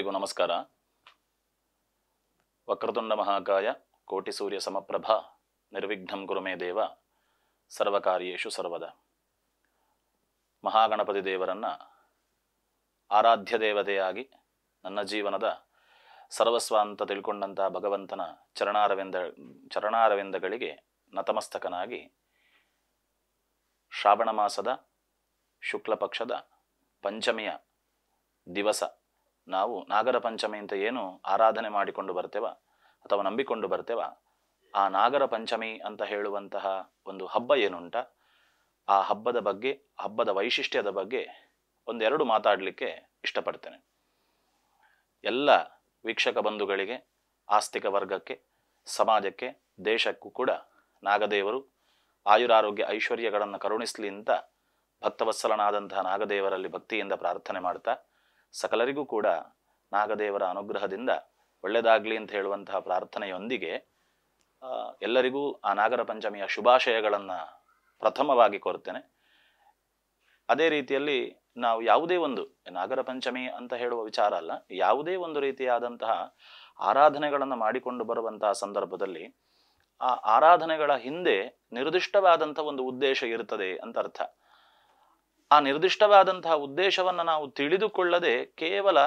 ಎಲ್ಲರಿಗೂ ನಮಸ್ಕಾರ. ವಕ್ರತುಂಡ ಮಹಾಕಾಯ ಕೋಟಿ ಸೂರ್ಯ ಸಮಪ್ರಭಾ ನಿರ್ವಿಘ್ನಂ ಕುರು ಮೇ ದೇವ ಸರ್ವಕಾರ್ಯೇಷು ಸರ್ವದ. ಮಹಾಗಣಪತಿ ದೇವರನ್ನ ಆರಾಧ್ಯ ದೇವತೆಯಾಗಿ ನನ್ನ ಜೀವನದ ಸರ್ವಸ್ವ ಅಂತ ತಿಳ್ಕೊಂಡಂತಹ ಭಗವಂತನ ಚರಣಾರವಿಂದಗಳಿಗೆ ನತಮಸ್ತಕನಾಗಿ ಶ್ರಾವಣ ಮಾಸದ ಶುಕ್ಲ ಪಕ್ಷದ ಪಂಚಮಿಯ ದಿವಸ ನಾವು ನಾಗರ ಪಂಚಮಿ ಅಂತ ಏನು ಆರಾಧನೆ ಮಾಡಿಕೊಂಡು ಬರ್ತೇವ ಅಥವಾ ನಂಬಿಕೊಂಡು ಬರ್ತೇವ, ಆ ನಾಗರ ಪಂಚಮಿ ಅಂತ ಹೇಳುವಂತಹ ಒಂದು ಹಬ್ಬ ಏನುಂಟ, ಆ ಹಬ್ಬದ ಬಗ್ಗೆ, ಹಬ್ಬದ ವೈಶಿಷ್ಟ್ಯದ ಬಗ್ಗೆ ಒಂದೆರಡು ಮಾತಾಡಲಿಕ್ಕೆ ಇಷ್ಟಪಡ್ತೇನೆ. ಎಲ್ಲ ವೀಕ್ಷಕ ಬಂಧುಗಳಿಗೆ, ಆಸ್ತಿಕ ವರ್ಗಕ್ಕೆ, ಸಮಾಜಕ್ಕೆ, ದೇಶಕ್ಕೂ ಕೂಡ ನಾಗದೇವರು ಆಯುರಾರೋಗ್ಯ ಐಶ್ವರ್ಯಗಳನ್ನು ಕರುಣಿಸಲಿ ಅಂತ ಭಕ್ತವತ್ಸಲನಾದಂತಹ ನಾಗದೇವರಲ್ಲಿ ಭಕ್ತಿಯಿಂದ ಪ್ರಾರ್ಥನೆ ಮಾಡ್ತಾ, ಸಕಲರಿಗೂ ಕೂಡ ನಾಗದೇವರ ಅನುಗ್ರಹದಿಂದ ಒಳ್ಳೆಯದಾಗಲಿ ಅಂತ ಹೇಳುವಂತಹ ಪ್ರಾರ್ಥನೆಯೊಂದಿಗೆ ಎಲ್ಲರಿಗೂ ಆ ನಾಗರ ಪಂಚಮಿಯ ಶುಭಾಶಯಗಳನ್ನು ಪ್ರಥಮವಾಗಿ ಕೋರ್ತೇನೆ. ಅದೇ ರೀತಿಯಲ್ಲಿ ನಾವು ಯಾವುದೇ ಒಂದು ನಾಗರ ಪಂಚಮಿ ಅಂತ ಹೇಳುವ ವಿಚಾರ ಅಲ್ಲ, ಯಾವುದೇ ಒಂದು ರೀತಿಯಾದಂತಹ ಆರಾಧನೆಗಳನ್ನು ಮಾಡಿಕೊಂಡು ಬರುವಂತಹ ಸಂದರ್ಭದಲ್ಲಿ ಆ ಆರಾಧನೆಗಳ ಹಿಂದೆ ನಿರ್ದಿಷ್ಟವಾದಂಥ ಒಂದು ಉದ್ದೇಶ ಇರ್ತದೆ ಅಂತ ಅರ್ಥ. ಆ ನಿರ್ದಿಷ್ಟವಾದಂತಹ ಉದ್ದೇಶವನ್ನು ನಾವು ತಿಳಿದುಕೊಳ್ಳದೆ ಕೇವಲ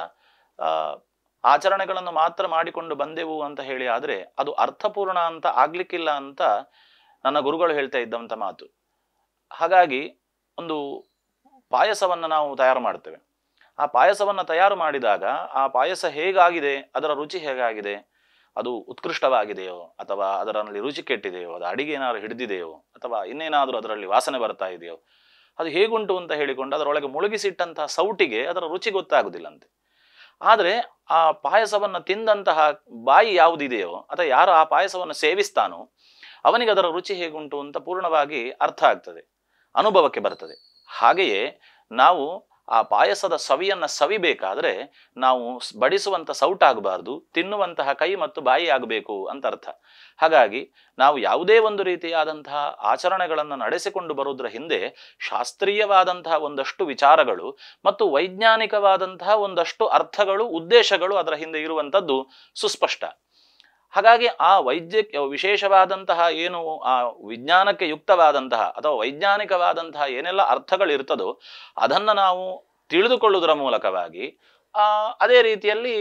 ಆಚರಣೆಗಳನ್ನು ಮಾತ್ರ ಮಾಡಿಕೊಂಡು ಬಂದೆವು ಅಂತ ಹೇಳಿ ಆದರೆ ಅದು ಅರ್ಥಪೂರ್ಣ ಅಂತ ಆಗ್ಲಿಕ್ಕಿಲ್ಲ ಅಂತ ನನ್ನ ಗುರುಗಳು ಹೇಳ್ತಾ ಇದ್ದಂಥ ಮಾತು. ಹಾಗಾಗಿ ಒಂದು ಪಾಯಸವನ್ನು ನಾವು ತಯಾರು ಮಾಡ್ತೇವೆ. ಆ ಪಾಯಸವನ್ನು ತಯಾರು ಮಾಡಿದಾಗ ಆ ಪಾಯಸ ಹೇಗಾಗಿದೆ, ಅದರ ರುಚಿ ಹೇಗಾಗಿದೆ, ಅದು ಉತ್ಕೃಷ್ಟವಾಗಿದೆಯೋ ಅಥವಾ ಅದರಲ್ಲಿ ರುಚಿ ಕೆಟ್ಟಿದೆಯೋ, ಅದು ಅಡಿಗೆ ಏನಾದ್ರು ಹಿಡಿದಿದೆಯೋ ಅಥವಾ ಇನ್ನೇನಾದರೂ ಅದರಲ್ಲಿ ವಾಸನೆ ಬರ್ತಾ ಇದೆಯೋ, ಅದು ಹೇಗುಂಟು ಅಂತ ಹೇಳಿಕೊಂಡು ಅದರೊಳಗೆ ಮುಳುಗಿಸಿಟ್ಟಂತಹ ಸೌಟಿಗೆ ಅದರ ರುಚಿ ಗೊತ್ತಾಗುವುದಿಲ್ಲಂತೆ. ಆದರೆ ಆ ಪಾಯಸವನ್ನು ತಿಂದಂತಹ ಬಾಯಿ ಯಾವುದಿದೆಯೋ ಅಥವಾ ಯಾರು ಆ ಪಾಯಸವನ್ನು ಸೇವಿಸ್ತಾನೋ ಅವನಿಗೆ ಅದರ ರುಚಿ ಹೇಗುಂಟು ಅಂತ ಪೂರ್ಣವಾಗಿ ಅರ್ಥ ಆಗ್ತದೆ, ಅನುಭವಕ್ಕೆ ಬರ್ತದೆ. ಹಾಗೆಯೇ ನಾವು ಆ ಪಾಯಸದ ಸವಿಯನ್ನು ಸವಿಬೇಕಾದ್ರೆ ನಾವು ಬಡಿಸುವಂಥ ಸೌಟಾಗಬಾರ್ದು, ತಿನ್ನುವಂತಹ ಕೈ ಮತ್ತು ಬಾಯಿ ಆಗಬೇಕು ಅಂತ ಅರ್ಥ. ಹಾಗಾಗಿ ನಾವು ಯಾವುದೇ ಒಂದು ರೀತಿಯಾದಂತಹ ಆಚರಣೆಗಳನ್ನು ನಡೆಸಿಕೊಂಡು ಬರುವುದರ ಹಿಂದೆ ಶಾಸ್ತ್ರೀಯವಾದಂತಹ ಒಂದಷ್ಟು ವಿಚಾರಗಳು ಮತ್ತು ವೈಜ್ಞಾನಿಕವಾದಂತಹ ಒಂದಷ್ಟು ಅರ್ಥಗಳು, ಉದ್ದೇಶಗಳು ಅದರ ಹಿಂದೆ ಇರುವಂಥದ್ದು ಸುಸ್ಪಷ್ಟ. ಹಾಗಾಗಿ ಆ ವಿಶೇಷವಾದಂತಹ ಏನು ಆ ವಿಜ್ಞಾನಕ್ಕೆ ಯುಕ್ತವಾದಂತಹ ಅಥವಾ ವೈಜ್ಞಾನಿಕವಾದಂತಹ ಏನೆಲ್ಲ ಅರ್ಥಗಳಿರ್ತದೋ ಅದನ್ನು ನಾವು ತಿಳಿದುಕೊಳ್ಳುವುದರ ಮೂಲಕವಾಗಿ ಅದೇ ರೀತಿಯಲ್ಲಿ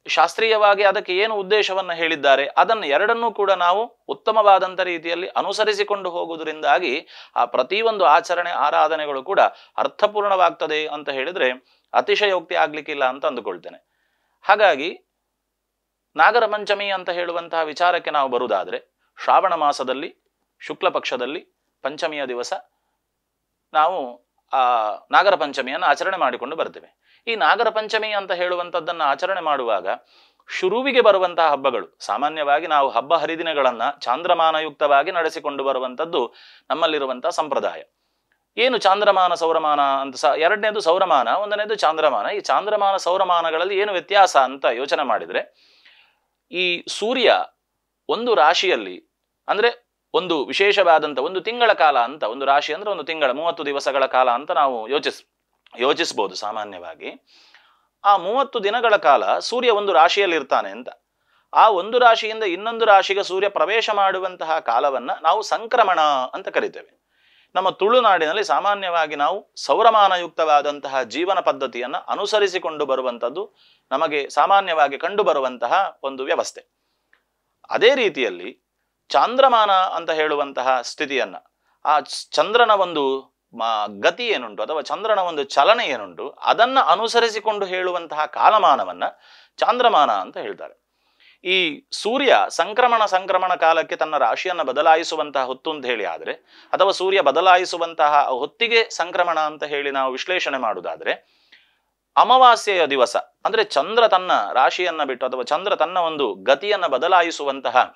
ಶಾಸ್ತ್ರೀಯವಾಗಿ ಅದಕ್ಕೆ ಏನು ಉದ್ದೇಶವನ್ನು ಹೇಳಿದ್ದಾರೆ ಅದನ್ನು ಎರಡನ್ನೂ ಕೂಡ ನಾವು ಉತ್ತಮವಾದಂಥ ರೀತಿಯಲ್ಲಿ ಅನುಸರಿಸಿಕೊಂಡು ಹೋಗುವುದರಿಂದಾಗಿ ಆ ಪ್ರತಿಯೊಂದು ಆಚರಣೆ ಆರಾಧನೆಗಳು ಕೂಡ ಅರ್ಥಪೂರ್ಣವಾಗ್ತದೆ ಅಂತ ಹೇಳಿದರೆ ಅತಿಶಯೋಕ್ತಿ ಆಗ್ಲಿಕ್ಕಿಲ್ಲ ಅಂತ ಅಂದುಕೊಳ್ತೇನೆ. ಹಾಗಾಗಿ ನಾಗರ ಪಂಚಮಿ ಅಂತ ಹೇಳುವಂತಹ ವಿಚಾರಕ್ಕೆ ನಾವು ಬರುವುದಾದರೆ, ಶ್ರಾವಣ ಮಾಸದಲ್ಲಿ ಶುಕ್ಲ ಪಕ್ಷದಲ್ಲಿ ಪಂಚಮಿಯ ದಿವಸ ನಾವು ನಾಗರ ಪಂಚಮಿಯನ್ನು ಆಚರಣೆ ಮಾಡಿಕೊಂಡು ಬರ್ತೇವೆ. ಈ ನಾಗರ ಪಂಚಮಿ ಅಂತ ಹೇಳುವಂಥದ್ದನ್ನು ಆಚರಣೆ ಮಾಡುವಾಗ ಶುರುವಿಗೆ ಬರುವಂತಹ ಹಬ್ಬಗಳು, ಸಾಮಾನ್ಯವಾಗಿ ನಾವು ಹಬ್ಬ ಹರಿದಿನಗಳನ್ನು ಚಾಂದ್ರಮಾನಯುಕ್ತವಾಗಿ ನಡೆಸಿಕೊಂಡು ಬರುವಂಥದ್ದು ನಮ್ಮಲ್ಲಿರುವಂತಹ ಸಂಪ್ರದಾಯ. ಏನು ಚಾಂದ್ರಮಾನ ಸೌರಮಾನ ಅಂತ ಎರಡನೇದು ಸೌರಮಾನ, ಒಂದನೇದು ಚಾಂದ್ರಮಾನ. ಈ ಚಾಂದ್ರಮಾನ ಸೌರಮಾನಗಳಲ್ಲಿ ಏನು ವ್ಯತ್ಯಾಸ ಅಂತ ಯೋಚನೆ ಮಾಡಿದರೆ, ಈ ಸೂರ್ಯ ಒಂದು ರಾಶಿಯಲ್ಲಿ ಅಂದರೆ ಒಂದು ವಿಶೇಷವಾದಂಥ ಒಂದು ತಿಂಗಳ ಕಾಲ ಅಂತ, ಒಂದು ರಾಶಿ ಅಂದರೆ ಒಂದು ತಿಂಗಳ 30 ದಿವಸಗಳ ಕಾಲ ಅಂತ ನಾವು ಯೋಚಿಸ್ಬೋದು ಸಾಮಾನ್ಯವಾಗಿ. ಆ 30 ದಿನಗಳ ಕಾಲ ಸೂರ್ಯ ಒಂದು ರಾಶಿಯಲ್ಲಿ ಇರ್ತಾನೆ ಅಂತ. ಆ ಒಂದು ರಾಶಿಯಿಂದ ಇನ್ನೊಂದು ರಾಶಿಗೆ ಸೂರ್ಯ ಪ್ರವೇಶ ಮಾಡುವಂತಹ ಕಾಲವನ್ನು ನಾವು ಸಂಕ್ರಮಣ ಅಂತ ಕರಿತೇವೆ. ನಮ್ಮ ತುಳುನಾಡಿನಲ್ಲಿ ಸಾಮಾನ್ಯವಾಗಿ ನಾವು ಸೌರಮಾನಯುಕ್ತವಾದಂತಹ ಜೀವನ ಪದ್ಧತಿಯನ್ನು ಅನುಸರಿಸಿಕೊಂಡು ಬರುವಂಥದ್ದು ನಮಗೆ ಸಾಮಾನ್ಯವಾಗಿ ಕಂಡು ಬರುವಂತಹ ಒಂದು ವ್ಯವಸ್ಥೆ. ಅದೇ ರೀತಿಯಲ್ಲಿ ಚಾಂದ್ರಮಾನ ಅಂತ ಹೇಳುವಂತಹ ಸ್ಥಿತಿಯನ್ನು, ಆ ಚಂದ್ರನ ಒಂದು ಗತಿ ಏನುಂಟು ಅಥವಾ ಚಂದ್ರನ ಒಂದು ಚಲನೆ ಏನುಂಟು ಅದನ್ನು ಅನುಸರಿಸಿಕೊಂಡು ಹೇಳುವಂತಹ ಕಾಲಮಾನವನ್ನು ಚಾಂದ್ರಮಾನ ಅಂತ ಹೇಳ್ತಾರೆ. ಈ ಸೂರ್ಯ ಸಂಕ್ರಮಣ ಕಾಲಕ್ಕೆ ತನ್ನ ರಾಶಿಯನ್ನು ಬದಲಾಯಿಸುವಂತಹ ಹೊತ್ತು ಅಂತ ಹೇಳಿ ಆದರೆ, ಅಥವಾ ಸೂರ್ಯ ಬದಲಾಯಿಸುವಂತಹ ಹೊತ್ತಿಗೆ ಸಂಕ್ರಮಣ ಅಂತ ಹೇಳಿ ನಾವು ವಿಶ್ಲೇಷಣೆ ಮಾಡುವುದಾದರೆ, ಅಮಾವಾಸ್ಯೆಯ ದಿವಸ ಅಂದರೆ ಚಂದ್ರ ತನ್ನ ರಾಶಿಯನ್ನು ಬಿಟ್ಟು ಅಥವಾ ಚಂದ್ರ ತನ್ನ ಒಂದು ಗತಿಯನ್ನು ಬದಲಾಯಿಸುವಂತಹ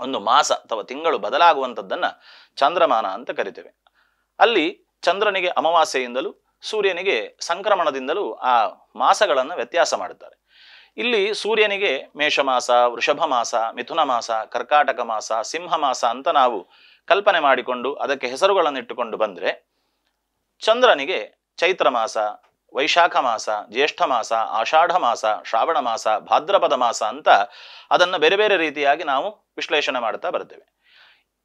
ಒಂದು ಮಾಸ ಅಥವಾ ತಿಂಗಳು ಬದಲಾಗುವಂಥದ್ದನ್ನು ಚಾಂದ್ರಮಾನ ಅಂತ ಕರಿತೇವೆ. ಅಲ್ಲಿ ಚಂದ್ರನಿಗೆ ಅಮಾವಾಸ್ಯೆಯಿಂದಲೂ ಸೂರ್ಯನಿಗೆ ಸಂಕ್ರಮಣದಿಂದಲೂ ಆ ಮಾಸಗಳನ್ನು ವ್ಯತ್ಯಾಸ ಮಾಡುತ್ತಾರೆ. ಇಲ್ಲಿ ಸೂರ್ಯನಿಗೆ ಮೇಷಮಾಸ, ವೃಷಭ ಮಾಸ, ಮಿಥುನ ಮಾಸ, ಕರ್ಕಾಟಕ ಮಾಸ, ಸಿಂಹ ಮಾಸ ಅಂತ ನಾವು ಕಲ್ಪನೆ ಮಾಡಿಕೊಂಡು ಅದಕ್ಕೆ ಹೆಸರುಗಳನ್ನು ಇಟ್ಟುಕೊಂಡು ಬಂದರೆ, ಚಂದ್ರನಿಗೆ ಚೈತ್ರ ಮಾಸ, ವೈಶಾಖ ಮಾಸ, ಜ್ಯೇಷ್ಠ ಮಾಸ, ಆಷಾಢ ಮಾಸ, ಶ್ರಾವಣ ಮಾಸ, ಭಾದ್ರಪದ ಮಾಸ ಅಂತ ಅದನ್ನು ಬೇರೆ ಬೇರೆ ರೀತಿಯಾಗಿ ನಾವು ವಿಶ್ಲೇಷಣೆ ಮಾಡ್ತಾ ಬರ್ತೇವೆ.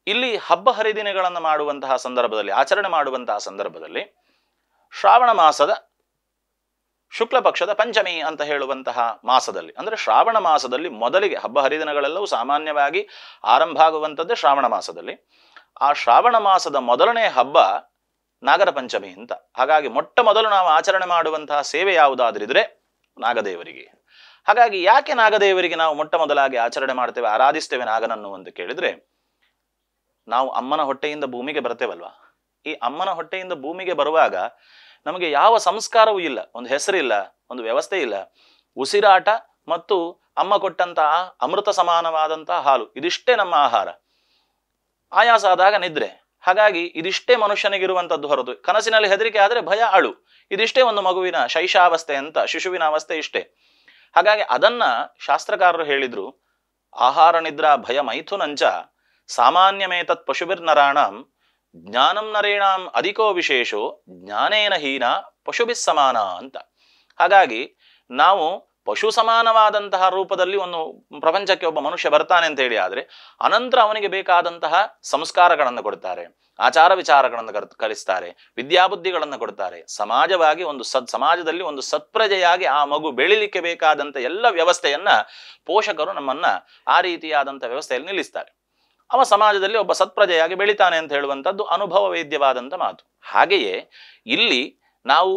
ಇಲ್ಲಿ ಹಬ್ಬ ಹರಿದಿನಗಳನ್ನು ಮಾಡುವಂತಹ ಸಂದರ್ಭದಲ್ಲಿ, ಆಚರಣೆ ಮಾಡುವಂತಹ ಸಂದರ್ಭದಲ್ಲಿ ಶ್ರಾವಣ ಮಾಸದ ಶುಕ್ಲ ಪಕ್ಷದ ಪಂಚಮಿ ಅಂತ ಹೇಳುವಂತಹ ಮಾಸದಲ್ಲಿ, ಅಂದರೆ ಶ್ರಾವಣ ಮಾಸದಲ್ಲಿ ಮೊದಲಿಗೆ ಹಬ್ಬ ಹರಿದಿನಗಳೆಲ್ಲವೂ ಸಾಮಾನ್ಯವಾಗಿ ಆರಂಭ ಆಗುವಂಥದ್ದೇ ಶ್ರಾವಣ ಮಾಸದಲ್ಲಿ. ಆ ಶ್ರಾವಣ ಮಾಸದ ಮೊದಲನೇ ಹಬ್ಬ ನಾಗರ ಪಂಚಮಿ ಅಂತ. ಹಾಗಾಗಿ ಮೊಟ್ಟ ಮೊದಲು ನಾವು ಆಚರಣೆ ಮಾಡುವಂತಹ ಸೇವೆ ಯಾವುದಾದ್ರಿದ್ರೆ ನಾಗದೇವರಿಗೆ. ಹಾಗಾಗಿ ಯಾಕೆ ನಾಗದೇವರಿಗೆ ನಾವು ಮೊಟ್ಟ ಮೊದಲಾಗಿ ಆಚರಣೆ ಮಾಡ್ತೇವೆ, ಆರಾಧಿಸ್ತೇವೆ ನಾಗನನ್ನು ಅಂತ ಕೇಳಿದ್ರೆ, ನಾವು ಅಮ್ಮನ ಹೊಟ್ಟೆಯಿಂದ ಭೂಮಿಗೆ ಬರ್ತೇವಲ್ವಾ, ಈ ಅಮ್ಮನ ಹೊಟ್ಟೆಯಿಂದ ಭೂಮಿಗೆ ಬರುವಾಗ ನಮಗೆ ಯಾವ ಸಂಸ್ಕಾರವೂ ಇಲ್ಲ, ಒಂದು ಹೆಸರಿಲ್ಲ, ಒಂದು ವ್ಯವಸ್ಥೆ ಇಲ್ಲ. ಉಸಿರಾಟ ಮತ್ತು ಅಮ್ಮ ಕೊಟ್ಟಂತಹ ಅಮೃತ ಸಮಾನವಾದಂತಹ ಹಾಲು, ಇದಿಷ್ಟೇ ನಮ್ಮ ಆಹಾರ. ಆಯಾಸ ಆದಾಗ ನಿದ್ರೆ. ಹಾಗಾಗಿ ಇದಿಷ್ಟೇ ಮನುಷ್ಯನಿಗಿರುವಂಥದ್ದು ಹೊರತು ಕನಸಿನಲ್ಲಿ ಹೆದರಿಕೆ ಆದರೆ ಭಯ, ಅಳು, ಇದಿಷ್ಟೇ ಒಂದು ಮಗುವಿನ ಶೈಶಾವಸ್ಥೆ ಅಂತ, ಶಿಶುವಿನ ಅವಸ್ಥೆ ಇಷ್ಟೇ. ಹಾಗಾಗಿ ಅದನ್ನ ಶಾಸ್ತ್ರಕಾರರು ಹೇಳಿದ್ರು, ಆಹಾರ ನಿದ್ರಾ ಭಯ ಮೈಥುನಂಚ ಸಾಮಾನ್ಯಮೇತತ್ ಪಶುಭಿರ್ನರಾಣಂ ಜ್ಞಾನಂ ನರೇಣಾಂ ಅಧಿಕೋ ವಿಶೇಷೋ ಜ್ಞಾನೇನ ಹೀನ ಪಶುಭಿಸ್ ಸಮಾನ ಅಂತ. ಹಾಗಾಗಿ ನಾವು ಪಶು ಸಮಾನವಾದಂತಹ ರೂಪದಲ್ಲಿ ಒಂದು ಪ್ರಪಂಚಕ್ಕೆ ಒಬ್ಬ ಮನುಷ್ಯ ಬರ್ತಾನೆ ಅಂತ ಹೇಳಿ ಆದ್ರೆ ಅನಂತರ ಅವನಿಗೆ ಬೇಕಾದಂತಹ ಸಂಸ್ಕಾರಗಳನ್ನು ಕೊಡ್ತಾರೆ, ಆಚಾರ ವಿಚಾರಗಳನ್ನು ಕಲಿಸ್ತಾರೆ, ವಿದ್ಯಾಬುದ್ಧಿಗಳನ್ನು ಕೊಡ್ತಾರೆ. ಸಮಾಜವಾಗಿ ಒಂದು ಸಮಾಜದಲ್ಲಿ ಒಂದು ಸತ್ಪ್ರಜೆಯಾಗಿ ಆ ಮಗು ಬೆಳಿಲಿಕ್ಕೆ ಬೇಕಾದಂಥ ಎಲ್ಲ ವ್ಯವಸ್ಥೆಯನ್ನ ಪೋಷಕರು ನಮ್ಮನ್ನ ಆ ರೀತಿಯಾದಂಥ ವ್ಯವಸ್ಥೆಯಲ್ಲಿ ನಿಲ್ಲಿಸ್ತಾರೆ. ಅವ ಸಮಾಜದಲ್ಲಿ ಒಬ್ಬ ಸತ್ಪ್ರಜೆಯಾಗಿ ಬೆಳಿತಾನೆ ಅಂತ ಹೇಳುವಂಥದ್ದು ಅನುಭವ ವೇದ್ಯವಾದಂಥ ಮಾತು. ಹಾಗೆಯೇ ಇಲ್ಲಿ ನಾವು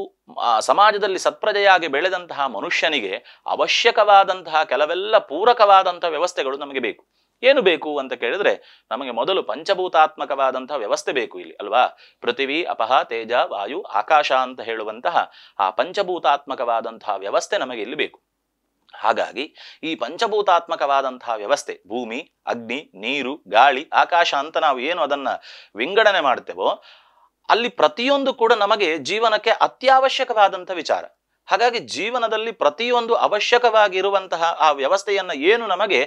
ಸಮಾಜದಲ್ಲಿ ಸತ್ಪ್ರಜೆಯಾಗಿ ಬೆಳೆದಂತಹ ಮನುಷ್ಯನಿಗೆ ಅವಶ್ಯಕವಾದಂತಹ ಕೆಲವೆಲ್ಲ ಪೂರಕವಾದಂತಹ ವ್ಯವಸ್ಥೆಗಳು ನಮಗೆ ಬೇಕು. ಏನು ಬೇಕು ಅಂತ ಕೇಳಿದ್ರೆ, ನಮಗೆ ಮೊದಲು ಪಂಚಭೂತಾತ್ಮಕವಾದಂತಹ ವ್ಯವಸ್ಥೆ ಬೇಕು ಇಲ್ಲಿ ಅಲ್ವಾ. ಪೃಥಿವಿ, ಅಪಹ, ತೇಜ, ವಾಯು, ಆಕಾಶ ಅಂತ ಹೇಳುವಂತಹ ಆ ಪಂಚಭೂತಾತ್ಮಕವಾದಂತಹ ವ್ಯವಸ್ಥೆ ನಮಗೆ ಇಲ್ಲಿ ಬೇಕು. ಹಾಗಾಗಿ ಈ ಪಂಚಭೂತಾತ್ಮಕವಾದಂತಹ ವ್ಯವಸ್ಥೆ, ಭೂಮಿ, ಅಗ್ನಿ, ನೀರು, ಗಾಳಿ, ಆಕಾಶ ಅಂತ ನಾವು ಏನು ಅದನ್ನ ವಿಂಗಡಣೆ ಮಾಡ್ತೇವೋ ಅಲ್ಲಿ ಪ್ರತಿಯೊಂದು ಕೂಡ ನಮಗೆ ಜೀವನಕ್ಕೆ ಅತ್ಯವಶ್ಯಕವಾದಂಥ ವಿಚಾರ. ಹಾಗಾಗಿ ಜೀವನದಲ್ಲಿ ಪ್ರತಿಯೊಂದು ಅವಶ್ಯಕವಾಗಿರುವಂತಹ ಆ ವ್ಯವಸ್ಥೆಯನ್ನ ಏನು ನಮಗೆ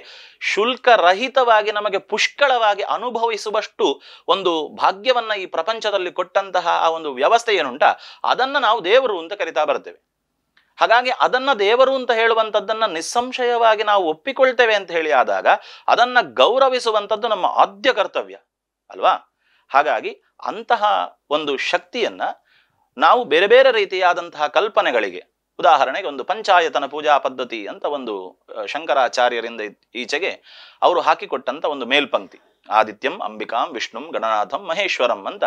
ಶುಲ್ಕರಹಿತವಾಗಿ ನಮಗೆ ಪುಷ್ಕಳವಾಗಿ ಅನುಭವಿಸುವಷ್ಟು ಒಂದು ಭಾಗ್ಯವನ್ನ ಈ ಪ್ರಪಂಚದಲ್ಲಿ ಕೊಟ್ಟಂತಹ ಆ ಒಂದು ವ್ಯವಸ್ಥೆ ಏನುಂಟ ಅದನ್ನ ನಾವು ದೇವರು ಅಂತ ಕರಿತಾ ಬರ್ತೇವೆ. ಹಾಗಾಗಿ ಅದನ್ನ ದೇವರು ಅಂತ ಹೇಳುವಂಥದ್ದನ್ನ ನಿಸ್ಸಂಶಯವಾಗಿ ನಾವು ಒಪ್ಪಿಕೊಳ್ತೇವೆ ಅಂತ ಹೇಳಿ ಆದಾಗ ಅದನ್ನ ಗೌರವಿಸುವಂಥದ್ದು ನಮ್ಮ ಆದ್ಯ ಕರ್ತವ್ಯ ಅಲ್ವಾ. ಹಾಗಾಗಿ ಅಂತಹ ಒಂದು ಶಕ್ತಿಯನ್ನ ನಾವು ಬೇರೆ ಬೇರೆ ರೀತಿಯಾದಂತಹ ಕಲ್ಪನೆಗಳಿಗೆ, ಉದಾಹರಣೆಗೆ ಒಂದು ಪಂಚಾಯತನ ಪೂಜಾ ಪದ್ಧತಿ ಅಂತ ಒಂದು ಶಂಕರಾಚಾರ್ಯರಿಂದ ಈಚೆಗೆ ಅವರು ಹಾಕಿಕೊಟ್ಟಂತ ಒಂದು ಮೇಲ್ಪಂಕ್ತಿ, ಆದಿತ್ಯಂ, ಅಂಬಿಕಾಂ, ವಿಷ್ಣುಂ, ಗಣನಾಥಂ, ಮಹೇಶ್ವರಂ ಅಂತ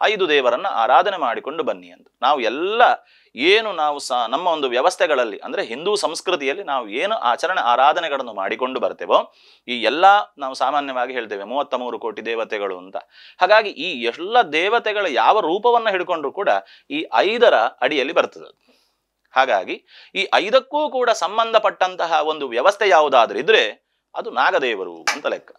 5 ದೇವರನ್ನ ಆರಾಧನೆ ಮಾಡಿಕೊಂಡು ಬನ್ನಿ ಅಂತ. ನಾವು ಎಲ್ಲ ಏನು ನಾವು ನಮ್ಮ ಒಂದು ವ್ಯವಸ್ಥೆಗಳಲ್ಲಿ ಅಂದ್ರೆ ಹಿಂದೂ ಸಂಸ್ಕೃತಿಯಲ್ಲಿ ನಾವು ಏನು ಆರಾಧನೆಗಳನ್ನು ಮಾಡಿಕೊಂಡು ಬರ್ತೇವೋ ಈ ಎಲ್ಲ ನಾವು ಸಾಮಾನ್ಯವಾಗಿ ಹೇಳ್ತೇವೆ 33 ಕೋಟಿ ದೇವತೆಗಳು ಅಂತ. ಹಾಗಾಗಿ ಈ ಎಲ್ಲ ದೇವತೆಗಳ ಯಾವ ರೂಪವನ್ನು ಹಿಡ್ಕೊಂಡ್ರು ಕೂಡ ಈ 5ರ ಅಡಿಯಲ್ಲಿ ಬರ್ತದೆ. ಹಾಗಾಗಿ ಈ 5ಕ್ಕೂ ಕೂಡ ಸಂಬಂಧಪಟ್ಟಂತಹ ಒಂದು ವ್ಯವಸ್ಥೆ ಯಾವುದಾದ್ರೂ ಇದ್ರೆ ಅದು ನಾಗದೇವರು ಅಂತ ಲೆಕ್ಕ.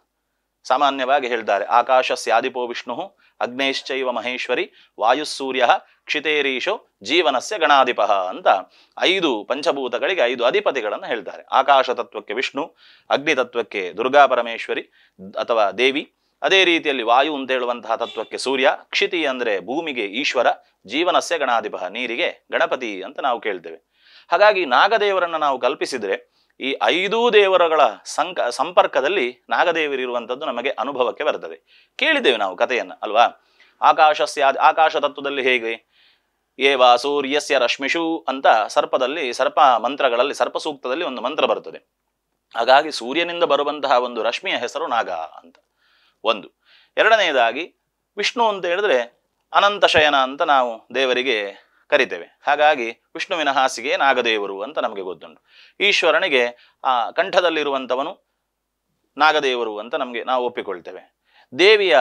ಸಾಮಾನ್ಯವಾಗಿ ಹೇಳ್ತಾರೆ, ಆಕಾಶಸ್ಯಾದಿಪೋ ವಿಷ್ಣು, ಅಗ್ನೇಶ್ಚೈವ ಮಹೇಶ್ವರಿ, ವಾಯುಸೂರ್ಯ, ಕ್ಷಿತೇರೀಶೋ, ಜೀವನಸ್ಯ ಗಣಾಧಿಪಃ ಅಂತ 5 ಪಂಚಭೂತಗಳಿಗೆ 5 ಅಧಿಪತಿಗಳನ್ನು ಹೇಳ್ತಾರೆ. ಆಕಾಶ ತತ್ವಕ್ಕೆ ವಿಷ್ಣು, ಅಗ್ನಿ ತತ್ವಕ್ಕೆ ದುರ್ಗಾ ಪರಮೇಶ್ವರಿ ಅಥವಾ ದೇವಿ, ಅದೇ ರೀತಿಯಲ್ಲಿ ವಾಯು ಅಂತ ಹೇಳುವಂತಹ ತತ್ವಕ್ಕೆ ಸೂರ್ಯ, ಕ್ಷಿತಿ ಅಂದ್ರೆ ಭೂಮಿಗೆ ಈಶ್ವರ, ಜೀವನಸ್ಯ ಗಣಾಧಿಪಃ ನೀರಿಗೆ ಗಣಪತಿ ಅಂತ ನಾವು ಕೇಳ್ತೇವೆ. ಹಾಗಾಗಿ ನಾಗದೇವರನ್ನ ನಾವು ಕಲ್ಪಿಸಿದ್ರೆ ಈ 5 ದೇವರುಗಳ ಸಂಪರ್ಕದಲ್ಲಿ ನಾಗದೇವರಿರುವಂಥದ್ದು ನಮಗೆ ಅನುಭವಕ್ಕೆ ಬರ್ತದೆ. ಕೇಳಿದ್ದೇವೆ ನಾವು ಕಥೆಯನ್ನ ಅಲ್ವಾ. ಆಕಾಶ ತತ್ವದಲ್ಲಿ ಹೇಗೆ ಏವ ಸೂರ್ಯಸ್ಯ ರಶ್ಮಿಷು ಅಂತ ಸರ್ಪ ಮಂತ್ರಗಳಲ್ಲಿ ಸರ್ಪ ಸೂಕ್ತದಲ್ಲಿ ಒಂದು ಮಂತ್ರ ಬರ್ತದೆ. ಹಾಗಾಗಿ ಸೂರ್ಯನಿಂದ ಬರುವಂತಹ ಒಂದು ರಶ್ಮಿಯ ಹೆಸರು ನಾಗ ಅಂತ ಒಂದು. ಎರಡನೆಯದಾಗಿ ವಿಷ್ಣು ಅಂತ ಹೇಳಿದ್ರೆ ಅನಂತ ಶಯನ ಅಂತ ನಾವು ದೇವರಿಗೆ ಕರಿತೇವೆ. ಹಾಗಾಗಿ ವಿಷ್ಣುವಿನ ಹಾಸಿಗೆ ನಾಗದೇವರು ಅಂತ ನಮಗೆ ಗೊತ್ತುಂಟು. ಈಶ್ವರನಿಗೆ ಆ ಕಂಠದಲ್ಲಿರುವಂಥವನು ನಾಗದೇವರು ಅಂತ ನಾವು ಒಪ್ಪಿಕೊಳ್ತೇವೆ. ದೇವಿಯ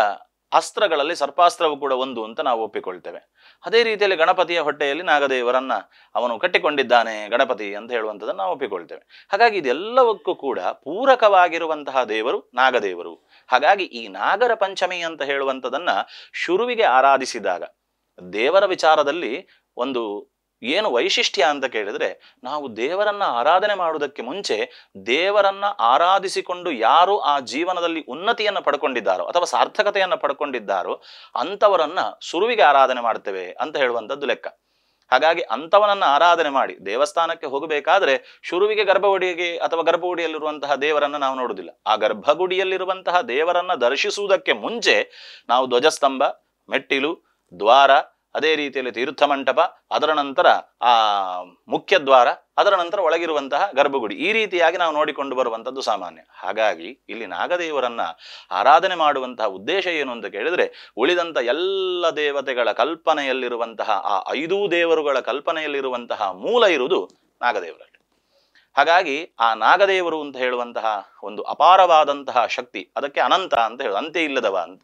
ಅಸ್ತ್ರಗಳಲ್ಲಿ ಸರ್ಪಾಸ್ತ್ರವು ಕೂಡ ಒಂದು ಅಂತ ನಾವು ಒಪ್ಪಿಕೊಳ್ತೇವೆ. ಅದೇ ರೀತಿಯಲ್ಲಿ ಗಣಪತಿಯ ಹೊಟ್ಟೆಯಲ್ಲಿ ನಾಗದೇವರನ್ನ ಅವನು ಕಟ್ಟಿಕೊಂಡಿದ್ದಾನೆ ಗಣಪತಿ ಅಂತ ಹೇಳುವಂಥದ್ದನ್ನು ನಾವು ಒಪ್ಪಿಕೊಳ್ತೇವೆ. ಹಾಗಾಗಿ ಇದೆಲ್ಲವಕ್ಕೂ ಕೂಡ ಪೂರಕವಾಗಿರುವಂತಹ ದೇವರು ನಾಗದೇವರು. ಹಾಗಾಗಿ ಈ ನಾಗರ ಪಂಚಮಿ ಅಂತ ಹೇಳುವಂಥದ್ದನ್ನ ಶುರುವಿಗೆ ಆರಾಧಿಸಿದಾಗ ದೇವರ ವಿಚಾರದಲ್ಲಿ ಒಂದು ಏನು ವೈಶಿಷ್ಟ್ಯ ಅಂತ ಕೇಳಿದ್ರೆ, ನಾವು ದೇವರನ್ನ ಆರಾಧನೆ ಮಾಡುವುದಕ್ಕೆ ಮುಂಚೆ ದೇವರನ್ನ ಆರಾಧಿಸಿಕೊಂಡು ಯಾರು ಆ ಜೀವನದಲ್ಲಿ ಉನ್ನತಿಯನ್ನು ಪಡ್ಕೊಂಡಿದ್ದಾರೋ ಅಥವಾ ಸಾರ್ಥಕತೆಯನ್ನು ಪಡ್ಕೊಂಡಿದ್ದಾರೋ ಅಂಥವರನ್ನ ಶುರುವಿಗೆ ಆರಾಧನೆ ಮಾಡ್ತೇವೆ ಅಂತ ಹೇಳುವಂಥದ್ದು ಲೆಕ್ಕ. ಹಾಗಾಗಿ ಅಂಥವನನ್ನ ಆರಾಧನೆ ಮಾಡಿ ದೇವಸ್ಥಾನಕ್ಕೆ ಹೋಗಬೇಕಾದ್ರೆ ಶುರುವಿಗೆ ಗರ್ಭಗುಡಿಗೆ ಅಥವಾ ಗರ್ಭಗುಡಿಯಲ್ಲಿರುವಂತಹ ದೇವರನ್ನ ನಾವು ನೋಡುವುದಿಲ್ಲ. ಆ ಗರ್ಭಗುಡಿಯಲ್ಲಿರುವಂತಹ ದೇವರನ್ನ ದರ್ಶಿಸುವುದಕ್ಕೆ ಮುಂಚೆ ನಾವು ಧ್ವಜಸ್ತಂಭ, ಮೆಟ್ಟಿಲು, ದ್ವಾರ, ಅದೇ ರೀತಿಯಲ್ಲಿ ತೀರ್ಥ ಮಂಟಪ, ಅದರ ನಂತರ ಆ ಮುಖ್ಯ ದ್ವಾರ, ಅದರ ನಂತರ ಒಳಗಿರುವಂತಹ ಗರ್ಭಗುಡಿ, ಈ ರೀತಿಯಾಗಿ ನಾವು ನೋಡಿಕೊಂಡು ಬರುವಂಥದ್ದು ಸಾಮಾನ್ಯ. ಹಾಗಾಗಿ ಇಲ್ಲಿ ನಾಗದೇವರನ್ನ ಆರಾಧನೆ ಮಾಡುವಂತಹ ಉದ್ದೇಶ ಏನು ಅಂತ ಕೇಳಿದ್ರೆ, ಉಳಿದಂಥ ಎಲ್ಲ ದೇವತೆಗಳ ಕಲ್ಪನೆಯಲ್ಲಿರುವಂತಹ ಆ 5 ದೇವರುಗಳ ಕಲ್ಪನೆಯಲ್ಲಿರುವಂತಹ ಮೂಲ ಇರುವುದು ನಾಗದೇವರಲ್ಲಿ. ಹಾಗಾಗಿ ಆ ನಾಗದೇವರು ಅಂತ ಹೇಳುವಂತಹ ಒಂದು ಅಪಾರವಾದಂತಹ ಶಕ್ತಿ, ಅದಕ್ಕೆ ಅನಂತ ಅಂತ ಹೇಳುದು, ಅಂತ್ಯ ಇಲ್ಲದವ ಅಂತ.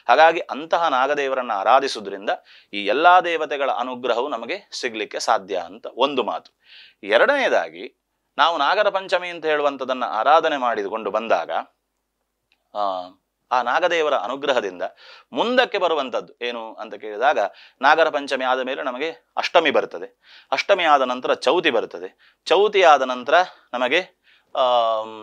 ಹಾಗಾಗಿ ಅಂತಹ ನಾಗದೇವರನ್ನ ಆರಾಧಿಸುವುದರಿಂದ ಈ ಎಲ್ಲಾ ದೇವತೆಗಳ ಅನುಗ್ರಹವು ನಮಗೆ ಸಿಗ್ಲಿಕ್ಕೆ ಸಾಧ್ಯ ಅಂತ ಒಂದು ಮಾತು. ಎರಡನೆಯದಾಗಿ, ನಾವು ನಾಗರ ಪಂಚಮಿ ಅಂತ ಹೇಳುವಂಥದ್ದನ್ನ ಆರಾಧನೆ ಮಾಡಿಕೊಂಡು ಬಂದಾಗ ಆ ನಾಗದೇವರ ಅನುಗ್ರಹದಿಂದ ಮುಂದಕ್ಕೆ ಬರುವಂಥದ್ದು ಏನು ಅಂತ ಕೇಳಿದಾಗ, ನಾಗರ ಪಂಚಮಿ ಆದ ಮೇಲೆ ನಮಗೆ ಅಷ್ಟಮಿ ಬರ್ತದೆ, ಅಷ್ಟಮಿ ಆದ ನಂತರ ಚೌತಿ ಬರ್ತದೆ, ಚೌತಿ ಆದ ನಂತರ ನಮಗೆ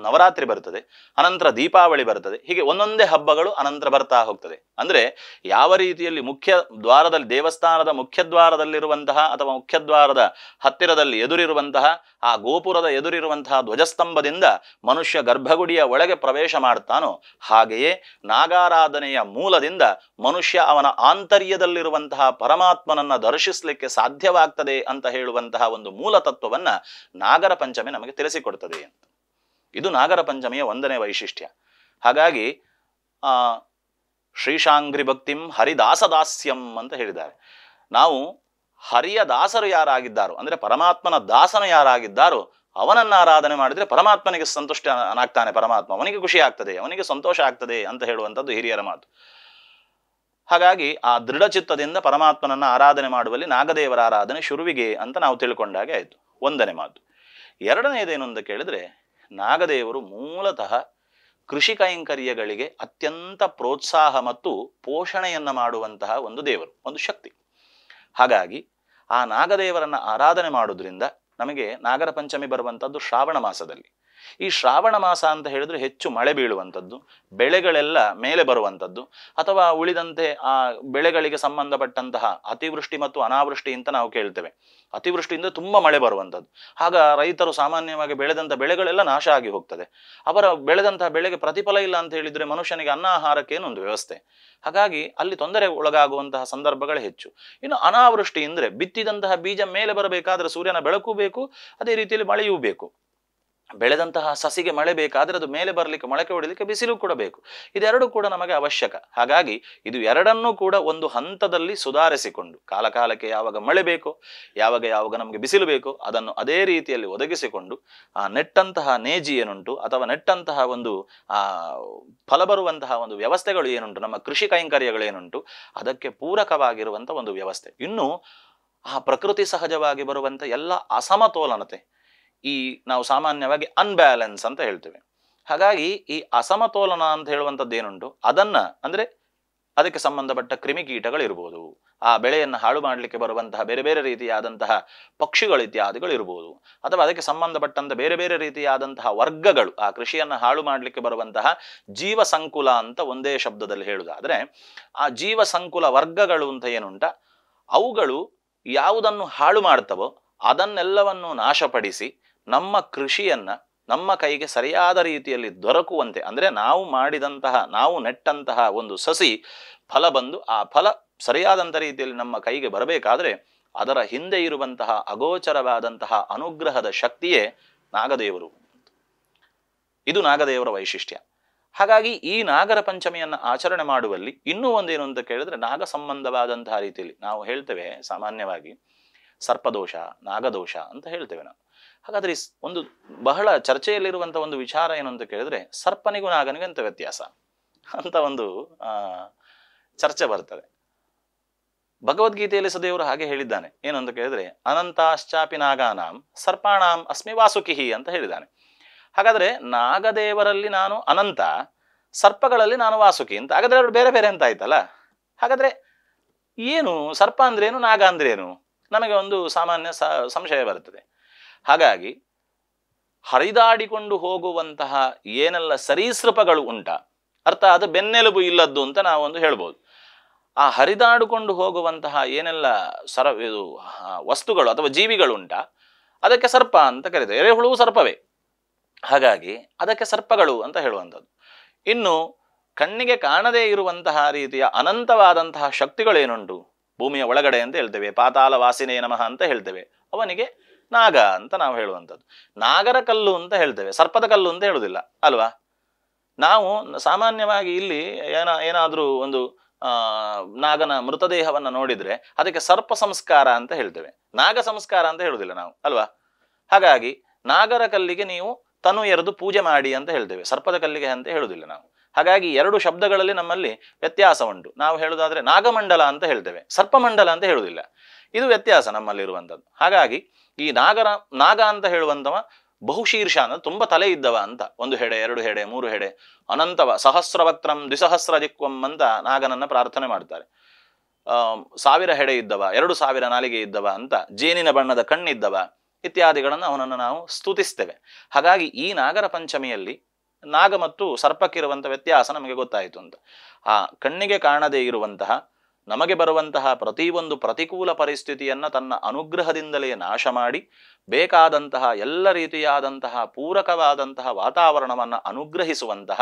ನವರಾತ್ರಿ ಬರ್ತದೆ, ಅನಂತರ ದೀಪಾವಳಿ ಬರ್ತದೆ. ಹೀಗೆ ಒಂದೊಂದೇ ಹಬ್ಬಗಳು ಅನಂತರ ಬರ್ತಾ ಹೋಗ್ತದೆ. ಅಂದ್ರೆ ಯಾವ ರೀತಿಯಲ್ಲಿ ಮುಖ್ಯ ದ್ವಾರದಲ್ಲಿ, ದೇವಸ್ಥಾನದ ಮುಖ್ಯ ದ್ವಾರದಲ್ಲಿರುವಂತಹ ಅಥವಾ ಮುಖ್ಯದ್ವಾರದ ಹತ್ತಿರದಲ್ಲಿ ಎದುರಿರುವಂತಹ ಆ ಗೋಪುರದ ಎದುರಿರುವಂತಹ ಧ್ವಜಸ್ತಂಭದಿಂದ ಮನುಷ್ಯ ಗರ್ಭಗುಡಿಯ ಒಳಗೆ ಪ್ರವೇಶ ಮಾಡ್ತಾನೋ, ಹಾಗೆಯೇ ನಾಗಾರಾಧನೆಯ ಮೂಲದಿಂದ ಮನುಷ್ಯ ಅವನ ಆಂತರ್ಯದಲ್ಲಿರುವಂತಹ ಪರಮಾತ್ಮನನ್ನ ದರ್ಶಿಸಲಿಕ್ಕೆ ಸಾಧ್ಯವಾಗ್ತದೆ ಅಂತ ಹೇಳುವಂತಹ ಒಂದು ಮೂಲ ತತ್ವವನ್ನ ನಾಗರ ಪಂಚಮಿ ನಮಗೆ ತಿಳಿಸಿಕೊಡ್ತದೆ ಅಂತ. ಇದು ನಾಗರ ಪಂಚಮಿಯ ಒಂದನೇ ವೈಶಿಷ್ಟ್ಯ. ಹಾಗಾಗಿ ಶ್ರೀಶಾಂಗ್ರಿ ಭಕ್ತಿಂ ಹರಿದಾಸದಾಸ್ಯಂ ಅಂತ ಹೇಳಿದ್ದಾರೆ. ನಾವು ಹರಿಯ ದಾಸರು ಯಾರಾಗಿದ್ದಾರೋ, ಅಂದ್ರೆ ಪರಮಾತ್ಮನ ದಾಸನು ಯಾರಾಗಿದ್ದಾರೋ ಅವನನ್ನ ಆರಾಧನೆ ಮಾಡಿದ್ರೆ ಪರಮಾತ್ಮನಿಗೆ ಸಂತುಷ್ಟನಾಗ್ತಾನೆ, ಪರಮಾತ್ಮ ಅವನಿಗೆ ಖುಷಿ ಆಗ್ತದೆ, ಅವನಿಗೆ ಸಂತೋಷ ಆಗ್ತದೆ ಅಂತ ಹೇಳುವಂಥದ್ದು ಹಿರಿಯರ ಮಾತು. ಹಾಗಾಗಿ ಆ ದೃಢಚಿತ್ತದಿಂದ ಪರಮಾತ್ಮನನ್ನ ಆರಾಧನೆ ಮಾಡುವಲ್ಲಿ ನಾಗದೇವರ ಆರಾಧನೆ ಶುರುವಿಗೆ ಅಂತ ನಾವು ತಿಳ್ಕೊಂಡಾಗೆ ಆಯ್ತು, ಒಂದನೇ ಮಾತು. ಎರಡನೆಯದೇನು ಅಂತ ಕೇಳಿದ್ರೆ, ನಾಗದೇವರು ಮೂಲತಃ ಕೃಷಿ ಕೈಂಕರ್ಯಗಳಿಗೆ ಅತ್ಯಂತ ಪ್ರೋತ್ಸಾಹ ಮತ್ತು ಪೋಷಣೆಯನ್ನ ಮಾಡುವಂತಹ ಒಂದು ದೇವರು, ಒಂದು ಶಕ್ತಿ. ಹಾಗಾಗಿ ಆ ನಾಗದೇವರನ್ನ ಆರಾಧನೆ ಮಾಡೋದ್ರಿಂದ ನಮಗೆ ನಾಗರ ಪಂಚಮಿ ಬರುವಂಥದ್ದು ಶ್ರಾವಣ ಮಾಸದಲ್ಲಿ. ಈ ಶ್ರಾವಣ ಮಾಸ ಅಂತ ಹೇಳಿದ್ರೆ ಹೆಚ್ಚು ಮಳೆ ಬೀಳುವಂಥದ್ದು, ಬೆಳೆಗಳೆಲ್ಲ ಮೇಲೆ ಬರುವಂಥದ್ದು, ಅಥವಾ ಉಳಿದಂತೆ ಆ ಬೆಳೆಗಳಿಗೆ ಸಂಬಂಧಪಟ್ಟಂತಹ ಅತಿವೃಷ್ಟಿ ಮತ್ತು ಅನಾವೃಷ್ಟಿ ಅಂತ ನಾವು ಕೇಳ್ತೇವೆ. ಅತಿವೃಷ್ಟಿಯಿಂದ ತುಂಬಾ ಮಳೆ ಬರುವಂಥದ್ದು, ಆಗ ರೈತರು ಸಾಮಾನ್ಯವಾಗಿ ಬೆಳೆದಂಥ ಬೆಳೆಗಳೆಲ್ಲ ನಾಶ ಆಗಿ ಹೋಗ್ತದೆ. ಅವರ ಬೆಳೆದಂತಹ ಬೆಳೆಗೆ ಪ್ರತಿಫಲ ಇಲ್ಲ ಅಂತ ಹೇಳಿದ್ರೆ ಮನುಷ್ಯನಿಗೆ ಅನ್ನ ಆಹಾರಕ್ಕೆ ಏನೊಂದು ವ್ಯವಸ್ಥೆ. ಹಾಗಾಗಿ ಅಲ್ಲಿ ತೊಂದರೆ ಒಳಗಾಗುವಂತಹ ಸಂದರ್ಭಗಳೇ ಹೆಚ್ಚು. ಇನ್ನು ಅನಾವೃಷ್ಟಿ ಅಂದ್ರೆ ಬಿತ್ತಿದಂತಹ ಬೀಜ ಮೇಲೆ ಬರಬೇಕಾದ್ರೆ ಸೂರ್ಯನ ಬೆಳಕು ಬೇಕು, ಅದೇ ರೀತಿಯಲ್ಲಿ ಮಳೆಯೂ ಬೇಕು. ಬೆಳೆದಂತಹ ಸಸಿಗೆ ಮಳೆ ಬೇಕಾದ್ರೆ ಅದು ಮೇಲೆ ಬರಲಿಕ್ಕೆ, ಮೊಳಕೆ ಹೊಡಿಲಿಕ್ಕೆ ಬಿಸಿಲು ಕೂಡ ಬೇಕು. ಇದೆರಡು ಕೂಡ ನಮಗೆ ಅವಶ್ಯಕ. ಹಾಗಾಗಿ ಇದು ಎರಡನ್ನೂ ಕೂಡ ಒಂದು ಹಂತದಲ್ಲಿ ಸುಧಾರಿಸಿಕೊಂಡು, ಕಾಲ ಕಾಲಕ್ಕೆ ಯಾವಾಗ ಮಳೆ ಬೇಕೋ, ಯಾವಾಗ ನಮಗೆ ಬಿಸಿಲು ಬೇಕೋ ಅದನ್ನು ಅದೇ ರೀತಿಯಲ್ಲಿ ಒದಗಿಸಿಕೊಂಡು ಆ ನೆಟ್ಟಂತಹ ನೇಜಿ ಏನುಂಟು ಅಥವಾ ನೆಟ್ಟಂತಹ ಒಂದು ಫಲ ಬರುವಂತಹ ಒಂದು ವ್ಯವಸ್ಥೆಗಳು ಏನುಂಟು, ನಮ್ಮ ಕೃಷಿ ಕೈಂಕರ್ಯಗಳು ಏನುಂಟು, ಅದಕ್ಕೆ ಪೂರಕವಾಗಿರುವಂಥ ಒಂದು ವ್ಯವಸ್ಥೆ. ಇನ್ನು ಆ ಪ್ರಕೃತಿ ಸಹಜವಾಗಿ ಬರುವಂಥ ಎಲ್ಲ ಅಸಮತೋಲನತೆ, ಈ ನಾವು ಸಾಮಾನ್ಯವಾಗಿ ಅನ್ಬ್ಯಾಲೆನ್ಸ್ ಅಂತ ಹೇಳ್ತೇವೆ. ಹಾಗಾಗಿ ಈ ಅಸಮತೋಲನ ಅಂತ ಹೇಳುವಂಥದ್ದು ಏನುಂಟು, ಅದನ್ನ ಅಂದ್ರೆ ಅದಕ್ಕೆ ಸಂಬಂಧಪಟ್ಟ ಕ್ರಿಮಿಕೀಟಗಳು ಇರ್ಬೋದು, ಆ ಬೆಳೆಯನ್ನು ಹಾಳು ಮಾಡಲಿಕ್ಕೆ ಬರುವಂತಹ ಬೇರೆ ಬೇರೆ ರೀತಿಯಾದಂತಹ ಪಕ್ಷಿಗಳು ಇತ್ಯಾದಿಗಳು ಇರ್ಬೋದು, ಅಥವಾ ಅದಕ್ಕೆ ಸಂಬಂಧಪಟ್ಟಂತ ಬೇರೆ ಬೇರೆ ರೀತಿಯಾದಂತಹ ವರ್ಗಗಳು, ಆ ಕೃಷಿಯನ್ನು ಹಾಳು ಮಾಡಲಿಕ್ಕೆ ಬರುವಂತಹ ಜೀವ ಸಂಕುಲ ಅಂತ ಒಂದೇ ಶಬ್ದದಲ್ಲಿ ಹೇಳುವುದಾದ್ರೆ, ಆ ಜೀವ ಸಂಕುಲ ವರ್ಗಗಳು ಅಂತ ಏನುಂಟ, ಅವುಗಳು ಯಾವುದನ್ನು ಹಾಳು ಮಾಡ್ತವೋ ಅದನ್ನೆಲ್ಲವನ್ನು ನಾಶಪಡಿಸಿ ನಮ್ಮ ಕೃಷಿಯನ್ನ ನಮ್ಮ ಕೈಗೆ ಸರಿಯಾದ ರೀತಿಯಲ್ಲಿ ದೊರಕುವಂತೆ, ಅಂದ್ರೆ ನಾವು ಮಾಡಿದಂತಹ, ನಾವು ನೆಟ್ಟಂತಹ ಒಂದು ಸಸಿ ಫಲ ಬಂದು ಆ ಫಲ ಸರಿಯಾದಂಥ ರೀತಿಯಲ್ಲಿ ನಮ್ಮ ಕೈಗೆ ಬರಬೇಕಾದ್ರೆ ಅದರ ಹಿಂದೆ ಇರುವಂತಹ ಅಗೋಚರವಾದಂತಹ ಅನುಗ್ರಹದ ಶಕ್ತಿಯೇ ನಾಗದೇವರು. ಇದು ನಾಗದೇವರ ವೈಶಿಷ್ಟ್ಯ. ಹಾಗಾಗಿ ಈ ನಾಗರ ಪಂಚಮಿಯನ್ನ ಆಚರಣೆ ಮಾಡುವಲ್ಲಿ ಇನ್ನೂ ಒಂದೇನು ಅಂತ ಕೇಳಿದ್ರೆ, ನಾಗ ಸಂಬಂಧವಾದಂತಹ ರೀತಿಯಲ್ಲಿ ನಾವು ಹೇಳ್ತೇವೆ ಸಾಮಾನ್ಯವಾಗಿ ಸರ್ಪದೋಷ, ನಾಗದೋಷ ಅಂತ ಹೇಳ್ತೇವೆ ನಾವು. ಹಾಗಾದ್ರೆ ಒಂದು ಬಹಳ ಚರ್ಚೆಯಲ್ಲಿರುವಂತ ಒಂದು ವಿಚಾರ ಏನು ಅಂತ ಕೇಳಿದ್ರೆ, ಸರ್ಪನಿಗೂ ನಾಗನಿಗೂ ಎಂತ ವ್ಯತ್ಯಾಸ ಅಂತ ಒಂದು ಚರ್ಚೆ ಬರ್ತದೆ. ಭಗವದ್ಗೀತೆಯಲ್ಲಿ ಸದೇವರು ಹಾಗೆ ಹೇಳಿದ್ದಾನೆ. ಏನು ಅಂತ ಕೇಳಿದ್ರೆ, ಅನಂತಾಶ್ಚಾಪಿ ನಾಗಾನಾಂ ಸರ್ಪಾಣಾಂ ಅಸ್ಮಿ ವಾಸುಕಿಹಿ ಅಂತ ಹೇಳಿದ್ದಾನೆ. ಹಾಗಾದ್ರೆ ನಾಗದೇವರಲ್ಲಿ ನಾನು ಅನಂತ, ಸರ್ಪಗಳಲ್ಲಿ ನಾನು ವಾಸುಕಿ ಅಂತ. ಹಾಗಾದ್ರೆ ಅವರು ಬೇರೆ ಬೇರೆ ಅಂತ ಆಯ್ತಲ್ಲ. ಹಾಗಾದ್ರೆ ಏನು ಸರ್ಪ ಅಂದ್ರೇನು, ನಾಗ ಅಂದ್ರೇನು, ನಮಗೆ ಒಂದು ಸಾಮಾನ್ಯ ಸಂಶಯ ಬರುತ್ತದೆ. ಹಾಗಾಗಿ ಹರಿದಾಡಿಕೊಂಡು ಹೋಗುವಂತಹ ಏನೆಲ್ಲ ಸರೀಸೃಪಗಳು ಉಂಟ, ಅರ್ಥಾತ್ ಬೆನ್ನೆಲುಬು ಇಲ್ಲದ್ದು ಅಂತ ನಾವೊಂದು ಹೇಳ್ಬೋದು. ಆ ಹರಿದಾಡಿಕೊಂಡು ಹೋಗುವಂತಹ ಏನೆಲ್ಲ ಇದು ವಸ್ತುಗಳು ಅಥವಾ ಜೀವಿಗಳುಂಟ ಅದಕ್ಕೆ ಸರ್ಪ ಅಂತ ಕರೀತಾರೆ. ಎರೆಹುಳು ಸರ್ಪವೇ, ಹಾಗಾಗಿ ಅದಕ್ಕೆ ಸರ್ಪಗಳು ಅಂತ ಹೇಳುವಂಥದ್ದು. ಇನ್ನು ಕಣ್ಣಿಗೆ ಕಾಣದೇ ಇರುವಂತಹ ರೀತಿಯ ಅನಂತವಾದಂತಹ ಶಕ್ತಿಗಳೇನುಂಟು ಭೂಮಿಯ ಒಳಗಡೆ ಅಂತ ಹೇಳ್ತೇವೆ, ಪಾತಾಳ ವಾಸಿನೇ ನಮಃ ಅಂತ ಹೇಳ್ತೇವೆ, ಅವನಿಗೆ ನಾಗ ಅಂತ ನಾವು ಹೇಳುವಂಥದ್ದು. ನಾಗರ ಕಲ್ಲು ಅಂತ ಹೇಳ್ತೇವೆ, ಸರ್ಪದ ಕಲ್ಲು ಅಂತ ಹೇಳುವುದಿಲ್ಲ ಅಲ್ವಾ. ನಾವು ಸಾಮಾನ್ಯವಾಗಿ ಇಲ್ಲಿ ಏನಾದರೂ ಒಂದು ನಾಗನ ಮೃತದೇಹವನ್ನು ನೋಡಿದ್ರೆ ಅದಕ್ಕೆ ಸರ್ಪ ಸಂಸ್ಕಾರ ಅಂತ ಹೇಳ್ತೇವೆ, ನಾಗ ಸಂಸ್ಕಾರ ಅಂತ ಹೇಳುವುದಿಲ್ಲ ನಾವು ಅಲ್ವಾ. ಹಾಗಾಗಿ ನಾಗರ ಕಲ್ಲಿಗೆ ನೀವು ತನು ಎರೆದು ಪೂಜೆ ಮಾಡಿ ಅಂತ ಹೇಳ್ತೇವೆ, ಸರ್ಪದ ಕಲ್ಲಿಗೆ ಅಂತ ಹೇಳುವುದಿಲ್ಲ ನಾವು. ಹಾಗಾಗಿ ಎರಡು ಶಬ್ದಗಳಲ್ಲಿ ನಮ್ಮಲ್ಲಿ ವ್ಯತ್ಯಾಸ ಉಂಟು. ನಾವು ಹೇಳುವುದಾದ್ರೆ ನಾಗಮಂಡಲ ಅಂತ ಹೇಳ್ತೇವೆ, ಸರ್ಪಮಂಡಲ ಅಂತ ಹೇಳುವುದಿಲ್ಲ. ಇದು ವ್ಯತ್ಯಾಸ ನಮ್ಮಲ್ಲಿರುವಂಥದ್ದು. ಹಾಗಾಗಿ ಈ ನಾಗ ಅಂತ ಹೇಳುವಂಥವ ಬಹುಶೀರ್ಷ ಅಂದ್ರೆ ತುಂಬ ತಲೆ ಇದ್ದವ ಅಂತ, 1 ಹೆಡೆ 2 ಹೆಡೆ 3 ಹೆಡೆ ಅನಂತವ, ಸಹಸ್ರವಕ್ತ್ರಂ ದ್ವಿಸಹಸ್ರ ದಿಕ್ವಂ ಅಂತ ನಾಗನನ್ನ ಪ್ರಾರ್ಥನೆ ಮಾಡ್ತಾರೆ. 1000 ಹೆಡೆ ಇದ್ದವ, 2000 ನಾಲಿಗೆ ಇದ್ದವ ಅಂತ, ಜೇನಿನ ಬಣ್ಣದ ಕಣ್ಣಿದ್ದವ ಇತ್ಯಾದಿಗಳನ್ನು ಅವನನ್ನು ನಾವು ಸ್ತುತಿಸ್ತೇವೆ. ಹಾಗಾಗಿ ಈ ನಾಗರ ಪಂಚಮಿಯಲ್ಲಿ ನಾಗ ಮತ್ತು ಸರ್ಪಕ್ಕಿರುವಂಥ ವ್ಯತ್ಯಾಸ ನಮಗೆ ಗೊತ್ತಾಯಿತು ಅಂತ. ಆ ಕಣ್ಣಿಗೆ ಕಾಣದೇ ಇರುವಂತಹ ನಮಗೆ ಬರುವಂತಹ ಪ್ರತಿಯೊಂದು ಪ್ರತಿಕೂಲ ಪರಿಸ್ಥಿತಿಯನ್ನ ತನ್ನ ಅನುಗ್ರಹದಿಂದಲೇ ನಾಶ ಮಾಡಿ ಬೇಕಾದಂತಹ ಎಲ್ಲ ರೀತಿಯಾದಂತಹ ಪೂರಕವಾದಂತಹ ವಾತಾವರಣವನ್ನು ಅನುಗ್ರಹಿಸುವಂತಹ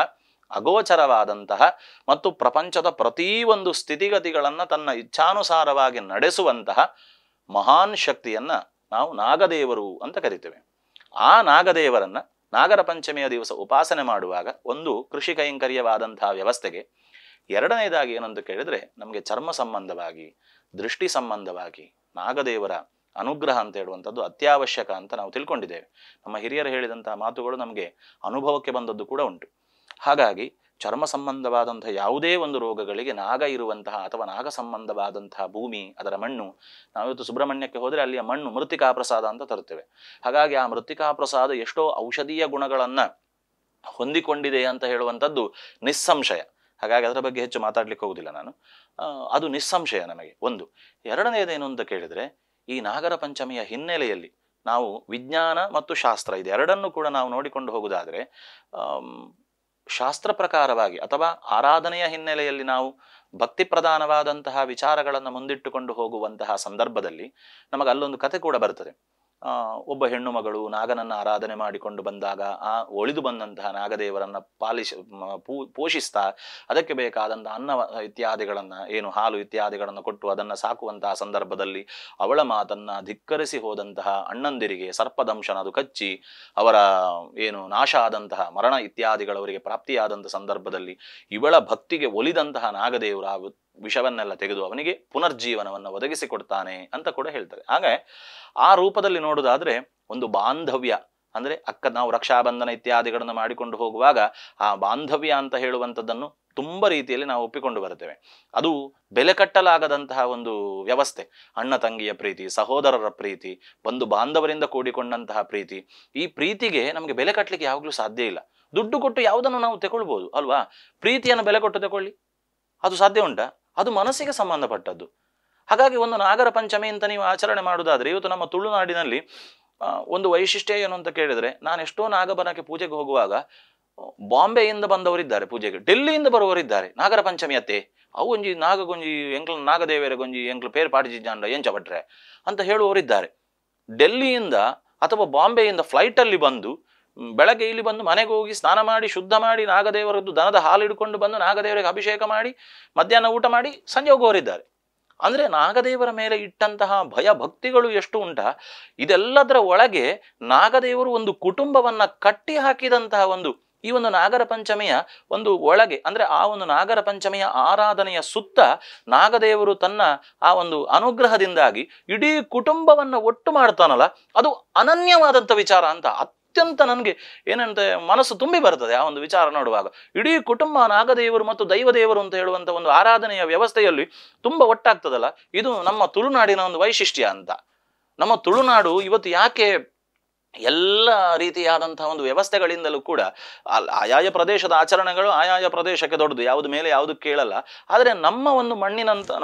ಅಗೋಚರವಾದಂತಹ ಮತ್ತು ಪ್ರಪಂಚದ ಪ್ರತಿಯೊಂದು ಸ್ಥಿತಿಗತಿಗಳನ್ನು ತನ್ನ ಇಚ್ಛಾನುಸಾರವಾಗಿ ನಡೆಸುವಂತಹ ಮಹಾನ್ ಶಕ್ತಿಯನ್ನ ನಾವು ನಾಗದೇವರು ಅಂತ ಕರಿತೇವೆ. ಆ ನಾಗದೇವರನ್ನ ನಾಗರ ಪಂಚಮಿಯ ದಿವಸ ಉಪಾಸನೆ ಮಾಡುವಾಗ ಒಂದು ಕೃಷಿ ಕೈಂಕರ್ಯವಾದಂತಹ ವ್ಯವಸ್ಥೆಗೆ, ಎರಡನೇದಾಗಿ ಏನಂತ ಕೇಳಿದ್ರೆ ನಮಗೆ ಚರ್ಮ ಸಂಬಂಧವಾಗಿ ದೃಷ್ಟಿ ಸಂಬಂಧವಾಗಿ ನಾಗದೇವರ ಅನುಗ್ರಹ ಅಂತ ಹೇಳುವಂಥದ್ದು ಅತ್ಯವಶ್ಯಕ ಅಂತ ನಾವು ತಿಳ್ಕೊಂಡಿದ್ದೇವೆ. ನಮ್ಮ ಹಿರಿಯರು ಹೇಳಿದಂತಹ ಮಾತುಗಳು ನಮಗೆ ಅನುಭವಕ್ಕೆ ಬಂದದ್ದು ಕೂಡ ಉಂಟು. ಹಾಗಾಗಿ ಚರ್ಮ ಸಂಬಂಧವಾದಂತಹ ಯಾವುದೇ ಒಂದು ರೋಗಗಳಿಗೆ ನಾಗ ಇರುವಂತಹ ಅಥವಾ ನಾಗ ಸಂಬಂಧವಾದಂತಹ ಭೂಮಿ, ಅದರ ಮಣ್ಣು, ನಾವಿವತ್ತು ಸುಬ್ರಹ್ಮಣ್ಯಕ್ಕೆ ಹೋದರೆ ಅಲ್ಲಿಯ ಮಣ್ಣು ಮೃತ್ತಿಕಾ ಪ್ರಸಾದ ಅಂತ ತರುತ್ತೇವೆ. ಹಾಗಾಗಿ ಆ ಮೃತ್ತಿಕಾ ಪ್ರಸಾದ ಎಷ್ಟೋ ಔಷಧೀಯ ಗುಣಗಳನ್ನ ಹೊಂದಿಕೊಂಡಿದೆ ಅಂತ ಹೇಳುವಂಥದ್ದು ನಿಸ್ಸಂಶಯ. ಹಾಗಾಗಿ ಅದರ ಬಗ್ಗೆ ಹೆಚ್ಚು ಮಾತಾಡ್ಲಿಕ್ಕೆ ಹೋಗುದಿಲ್ಲ ನಾನು. ಅದು ನಿಸ್ಸಂಶಯ ನಮಗೆ ಒಂದು. ಎರಡನೇದೇನು ಅಂತ ಕೇಳಿದ್ರೆ, ಈ ನಾಗರ ಪಂಚಮಿಯ ಹಿನ್ನೆಲೆಯಲ್ಲಿ ನಾವು ವಿಜ್ಞಾನ ಮತ್ತು ಶಾಸ್ತ್ರ ಇದೆರಡನ್ನು ಕೂಡ ನಾವು ನೋಡಿಕೊಂಡು ಹೋಗುವುದಾದ್ರೆ, ಶಾಸ್ತ್ರ ಪ್ರಕಾರವಾಗಿ ಅಥವಾ ಆರಾಧನೆಯ ಹಿನ್ನೆಲೆಯಲ್ಲಿ ನಾವು ಭಕ್ತಿ ಪ್ರಧಾನವಾದಂತಹ ವಿಚಾರಗಳನ್ನು ಮುಂದಿಟ್ಟುಕೊಂಡು ಹೋಗುವಂತಹ ಸಂದರ್ಭದಲ್ಲಿ ನಮಗೆ ಅಲ್ಲೊಂದು ಕತೆ ಕೂಡ ಬರ್ತದೆ. ಒಬ್ಬ ಹೆಣ್ಣು ಮಗಳು ನಾಗನನ್ನ ಆರಾಧನೆ ಮಾಡಿಕೊಂಡು ಬಂದಾಗ ಆ ಒಳಿದು ಬಂದಂತಹ ನಾಗದೇವರನ್ನ ಪೋಷಿಸ್ತಾ ಅದಕ್ಕೆ ಬೇಕಾದಂತಹ ಅನ್ನ ಇತ್ಯಾದಿಗಳನ್ನ, ಏನು ಹಾಲು ಇತ್ಯಾದಿಗಳನ್ನು ಕೊಟ್ಟು ಅದನ್ನ ಸಾಕುವಂತಹ ಸಂದರ್ಭದಲ್ಲಿ ಅವಳ ಮಾತನ್ನ ಧಿಕ್ಕರಿಸಿ ಹೋದಂತಹ ಅಣ್ಣಂದಿರಿಗೆ ಸರ್ಪದಂಶನ ಅದು ಕಚ್ಚಿ ಅವರ ಏನು ನಾಶ ಆದಂತಹ ಮರಣ ಇತ್ಯಾದಿಗಳವರಿಗೆ ಪ್ರಾಪ್ತಿಯಾದಂತಹ ಸಂದರ್ಭದಲ್ಲಿ ಇವಳ ಭಕ್ತಿಗೆ ಒಲಿದಂತಹ ನಾಗದೇವರು ಆ ವಿಷವನ್ನೆಲ್ಲ ತೆಗೆದು ಅವನಿಗೆ ಪುನರ್ಜೀವನವನ್ನು ಒದಗಿಸಿಕೊಡ್ತಾನೆ ಅಂತ ಕೂಡ ಹೇಳ್ತಾರೆ. ಹಾಗೆ ಆ ರೂಪದಲ್ಲಿ ನೋಡುವುದಾದ್ರೆ ಒಂದು ಬಾಂಧವ್ಯ ಅಂದ್ರೆ ನಾವು ರಕ್ಷಾಬಂಧನ ಇತ್ಯಾದಿಗಳನ್ನು ಮಾಡಿಕೊಂಡು ಹೋಗುವಾಗ ಆ ಬಾಂಧವ್ಯ ಅಂತ ಹೇಳುವಂಥದ್ದನ್ನು ತುಂಬ ರೀತಿಯಲ್ಲಿ ನಾವು ಒಪ್ಪಿಕೊಂಡು ಬರ್ತೇವೆ. ಅದು ಬೆಲೆ ಕಟ್ಟಲಾಗದಂತಹ ಒಂದು ವ್ಯವಸ್ಥೆ. ಅಣ್ಣ ತಂಗಿಯ ಪ್ರೀತಿ, ಸಹೋದರರ ಪ್ರೀತಿ, ಒಂದು ಬಾಂಧವರಿಂದ ಕೂಡಿಕೊಂಡಂತಹ ಪ್ರೀತಿ. ಈ ಪ್ರೀತಿಗೆ ನಮಗೆ ಬೆಲೆ ಕಟ್ಟಲಿಕ್ಕೆ ಯಾವಾಗಲೂ ಸಾಧ್ಯ ಇಲ್ಲ. ದುಡ್ಡು ಕೊಟ್ಟು ಯಾವುದನ್ನು ನಾವು ತಗೊಳ್ಬೋದು ಅಲ್ವಾ, ಪ್ರೀತಿಯನ್ನು ಬೆಲೆ ಕೊಟ್ಟು ತಗೊಳ್ಳಿ, ಅದು ಸಾಧ್ಯ ಉಂಟಾ? ಅದು ಮನಸ್ಸಿಗೆ ಸಂಬಂಧಪಟ್ಟದ್ದು. ಹಾಗಾಗಿ ಒಂದು ನಾಗರ ಪಂಚಮಿ ಅಂತ ನೀವು ಆಚರಣೆ ಮಾಡುವುದಾದ್ರೆ, ಇವತ್ತು ನಮ್ಮ ತುಳುನಾಡಿನಲ್ಲಿ ಒಂದು ವೈಶಿಷ್ಟ್ಯ ಏನು ಅಂತ ಕೇಳಿದ್ರೆ, ನಾನು ಎಷ್ಟೋ ನಾಗಬನಕ್ಕೆ ಪೂಜೆಗೆ ಹೋಗುವಾಗ ಬಾಂಬೆಯಿಂದ ಬಂದವರಿದ್ದಾರೆ ಪೂಜೆಗೆ, ಡೆಲ್ಲಿಯಿಂದ ಬರುವವರಿದ್ದಾರೆ. ನಾಗರ ಪಂಚಮಿ ಅತ್ತೆ ಅವು ಒಂಜಿ ನಾಗಗೊಂಜಿ ಎಂಕ್ಲ ನಾಗದೇವರಗೊಂಜಿ ಎಂಕ್ಲ ಪೇರು ಪಾಟಿಜಿ ಜಾಂಡ ಎಂಚ ಭಟ್ರೆ ಅಂತ ಹೇಳುವವರಿದ್ದಾರೆ. ಡೆಲ್ಲಿಯಿಂದ ಅಥವಾ ಬಾಂಬೆಯಿಂದ ಫ್ಲೈಟಲ್ಲಿ ಬಂದು ಬೆಳಗ್ಗೆ ಇಲ್ಲಿ ಬಂದು ಮನೆಗೆ ಹೋಗಿ ಸ್ನಾನ ಮಾಡಿ ಶುದ್ಧ ಮಾಡಿ ನಾಗದೇವರದ್ದು ದನದ ಹಾಲು ಹಿಡ್ಕೊಂಡು ಬಂದು ನಾಗದೇವರಿಗೆ ಅಭಿಷೇಕ ಮಾಡಿ ಮಧ್ಯಾಹ್ನ ಊಟ ಮಾಡಿ ಸಂಜೆ ಹೋಗುವವರಿದ್ದಾರೆ. ಅಂದ್ರೆ ನಾಗದೇವರ ಮೇಲೆ ಇಟ್ಟಂತಹ ಭಯ ಭಕ್ತಿಗಳು ಎಷ್ಟು ಉಂಟ. ಇದೆಲ್ಲದರ ಒಳಗೆ ನಾಗದೇವರು ಒಂದು ಕುಟುಂಬವನ್ನ ಕಟ್ಟಿ ಹಾಕಿದಂತಹ ಈ ಒಂದು ನಾಗರ ಪಂಚಮಿಯ ಒಂದು ಒಳಗೆ, ಅಂದ್ರೆ ಆ ಒಂದು ನಾಗರ ಪಂಚಮಿಯ ಆರಾಧನೆಯ ಸುತ್ತ ನಾಗದೇವರು ತನ್ನ ಆ ಒಂದು ಅನುಗ್ರಹದಿಂದಾಗಿ ಇಡೀ ಕುಟುಂಬವನ್ನ ಒಟ್ಟು ಮಾಡ್ತಾನಲ್ಲ, ಅದು ಅನನ್ಯವಾದಂಥ ವಿಚಾರ ಅಂತ ಅತ್ಯಂತ ನನಗೆ ಏನಂತ ಮನಸ್ಸು ತುಂಬಿ ಬರ್ತದೆ ಆ ಒಂದು ವಿಚಾರ ನೋಡುವಾಗ. ಇಡೀ ಕುಟುಂಬ ನಾಗದೇವರು ಮತ್ತು ದೈವದೇವರು ಅಂತ ಹೇಳುವಂಥ ಒಂದು ಆರಾಧನೆಯ ವ್ಯವಸ್ಥೆಯಲ್ಲಿ ತುಂಬ ಒಟ್ಟಾಗ್ತದಲ್ಲ, ಇದು ನಮ್ಮ ತುಳುನಾಡಿನ ಒಂದು ವೈಶಿಷ್ಟ್ಯ ಅಂತ. ನಮ್ಮ ತುಳುನಾಡು ಇವತ್ತು ಯಾಕೆ ಎಲ್ಲ ರೀತಿಯಾದಂತಹ ಒಂದು ವ್ಯವಸ್ಥೆಗಳಿಂದಲೂ ಕೂಡ ಆಯಾಯ ಪ್ರದೇಶದ ಆಚರಣೆಗಳು ಆಯಾಯ ಪ್ರದೇಶಕ್ಕೆ ದೊಡ್ಡದು, ಯಾವುದು ಮೇಲೆ ಯಾವುದು ಕೇಳಲ್ಲ. ಆದರೆ ನಮ್ಮ ಒಂದು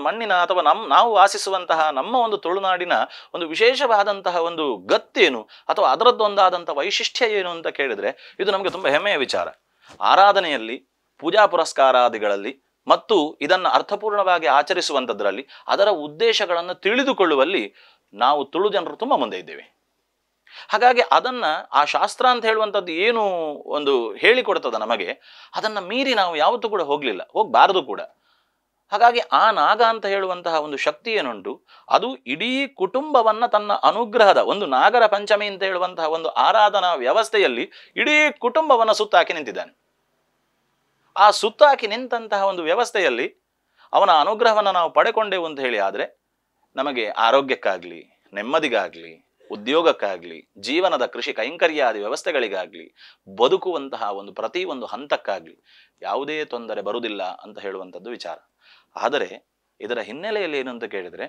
ಮಣ್ಣಿನ ಅಥವಾ ನಾವು ವಾಸಿಸುವಂತಹ ನಮ್ಮ ಒಂದು ತುಳುನಾಡಿನ ಒಂದು ವಿಶೇಷವಾದಂತಹ ಒಂದು ಗತ್ತೇನು ಅಥವಾ ಅದರದ್ದೊಂದಾದಂತಹ ವೈಶಿಷ್ಟ್ಯ ಏನು ಅಂತ ಕೇಳಿದ್ರೆ, ಇದು ನಮಗೆ ತುಂಬ ಹೆಮ್ಮೆಯ ವಿಚಾರ. ಆರಾಧನೆಯಲ್ಲಿ, ಪೂಜಾ ಪುರಸ್ಕಾರಾದಿಗಳಲ್ಲಿ ಮತ್ತು ಇದನ್ನು ಅರ್ಥಪೂರ್ಣವಾಗಿ ಆಚರಿಸುವಂಥದ್ರಲ್ಲಿ ಅದರ ಉದ್ದೇಶಗಳನ್ನು ತಿಳಿದುಕೊಳ್ಳುವಲ್ಲಿ ನಾವು ತುಳು ಜನರು ತುಂಬ ಮುಂದೆ ಇದ್ದೇವೆ. ಹಾಗಾಗಿ ಅದನ್ನ ಆ ಶಾಸ್ತ್ರ ಅಂತ ಹೇಳುವಂಥದ್ದು ಏನು ಒಂದು ಹೇಳಿಕೊಡ್ತದ ನಮಗೆ, ಅದನ್ನ ಮೀರಿ ನಾವು ಯಾವತ್ತೂ ಕೂಡ ಹೋಗ್ಲಿಲ್ಲ, ಹೋಗಬಾರದು ಕೂಡ. ಹಾಗಾಗಿ ಆ ನಾಗ ಅಂತ ಹೇಳುವಂತಹ ಒಂದು ಶಕ್ತಿ ಏನುಂಟು, ಅದು ಇಡೀ ಕುಟುಂಬವನ್ನ ತನ್ನ ಅನುಗ್ರಹದ ಒಂದು ನಾಗರ ಪಂಚಮಿ ಅಂತ ಹೇಳುವಂತಹ ಒಂದು ಆರಾಧನಾ ವ್ಯವಸ್ಥೆಯಲ್ಲಿ ಇಡೀ ಕುಟುಂಬವನ್ನ ಸುತ್ತಾಕಿ ನಿಂತಿದ್ದಾನೆ. ಆ ಸುತ್ತಾಕಿ ನಿಂತಹ ಒಂದು ವ್ಯವಸ್ಥೆಯಲ್ಲಿ ಅವನ ಅನುಗ್ರಹವನ್ನು ನಾವು ಪಡೆಕೊಂಡೆವು ಅಂತ ಹೇಳಿ ಆದರೆ ನಮಗೆ ಆರೋಗ್ಯಕ್ಕಾಗ್ಲಿ, ನೆಮ್ಮದಿಗಾಗ್ಲಿ, ಉದ್ಯೋಗಕ್ಕಾಗ್ಲಿ, ಜೀವನದ ಕೃಷಿ ಕೈಂಕರ್ಯಾದಿ ವ್ಯವಸ್ಥೆಗಳಿಗಾಗ್ಲಿ, ಬದುಕುವಂತಹ ಒಂದು ಪ್ರತಿ ಒಂದು ಹಂತಕ್ಕಾಗ್ಲಿ ಯಾವುದೇ ತೊಂದರೆ ಬರುವುದಿಲ್ಲ ಅಂತ ಹೇಳುವಂಥದ್ದು ವಿಚಾರ. ಆದರೆ ಇದರ ಹಿನ್ನೆಲೆಯಲ್ಲಿ ಏನು ಅಂತ ಕೇಳಿದರೆ,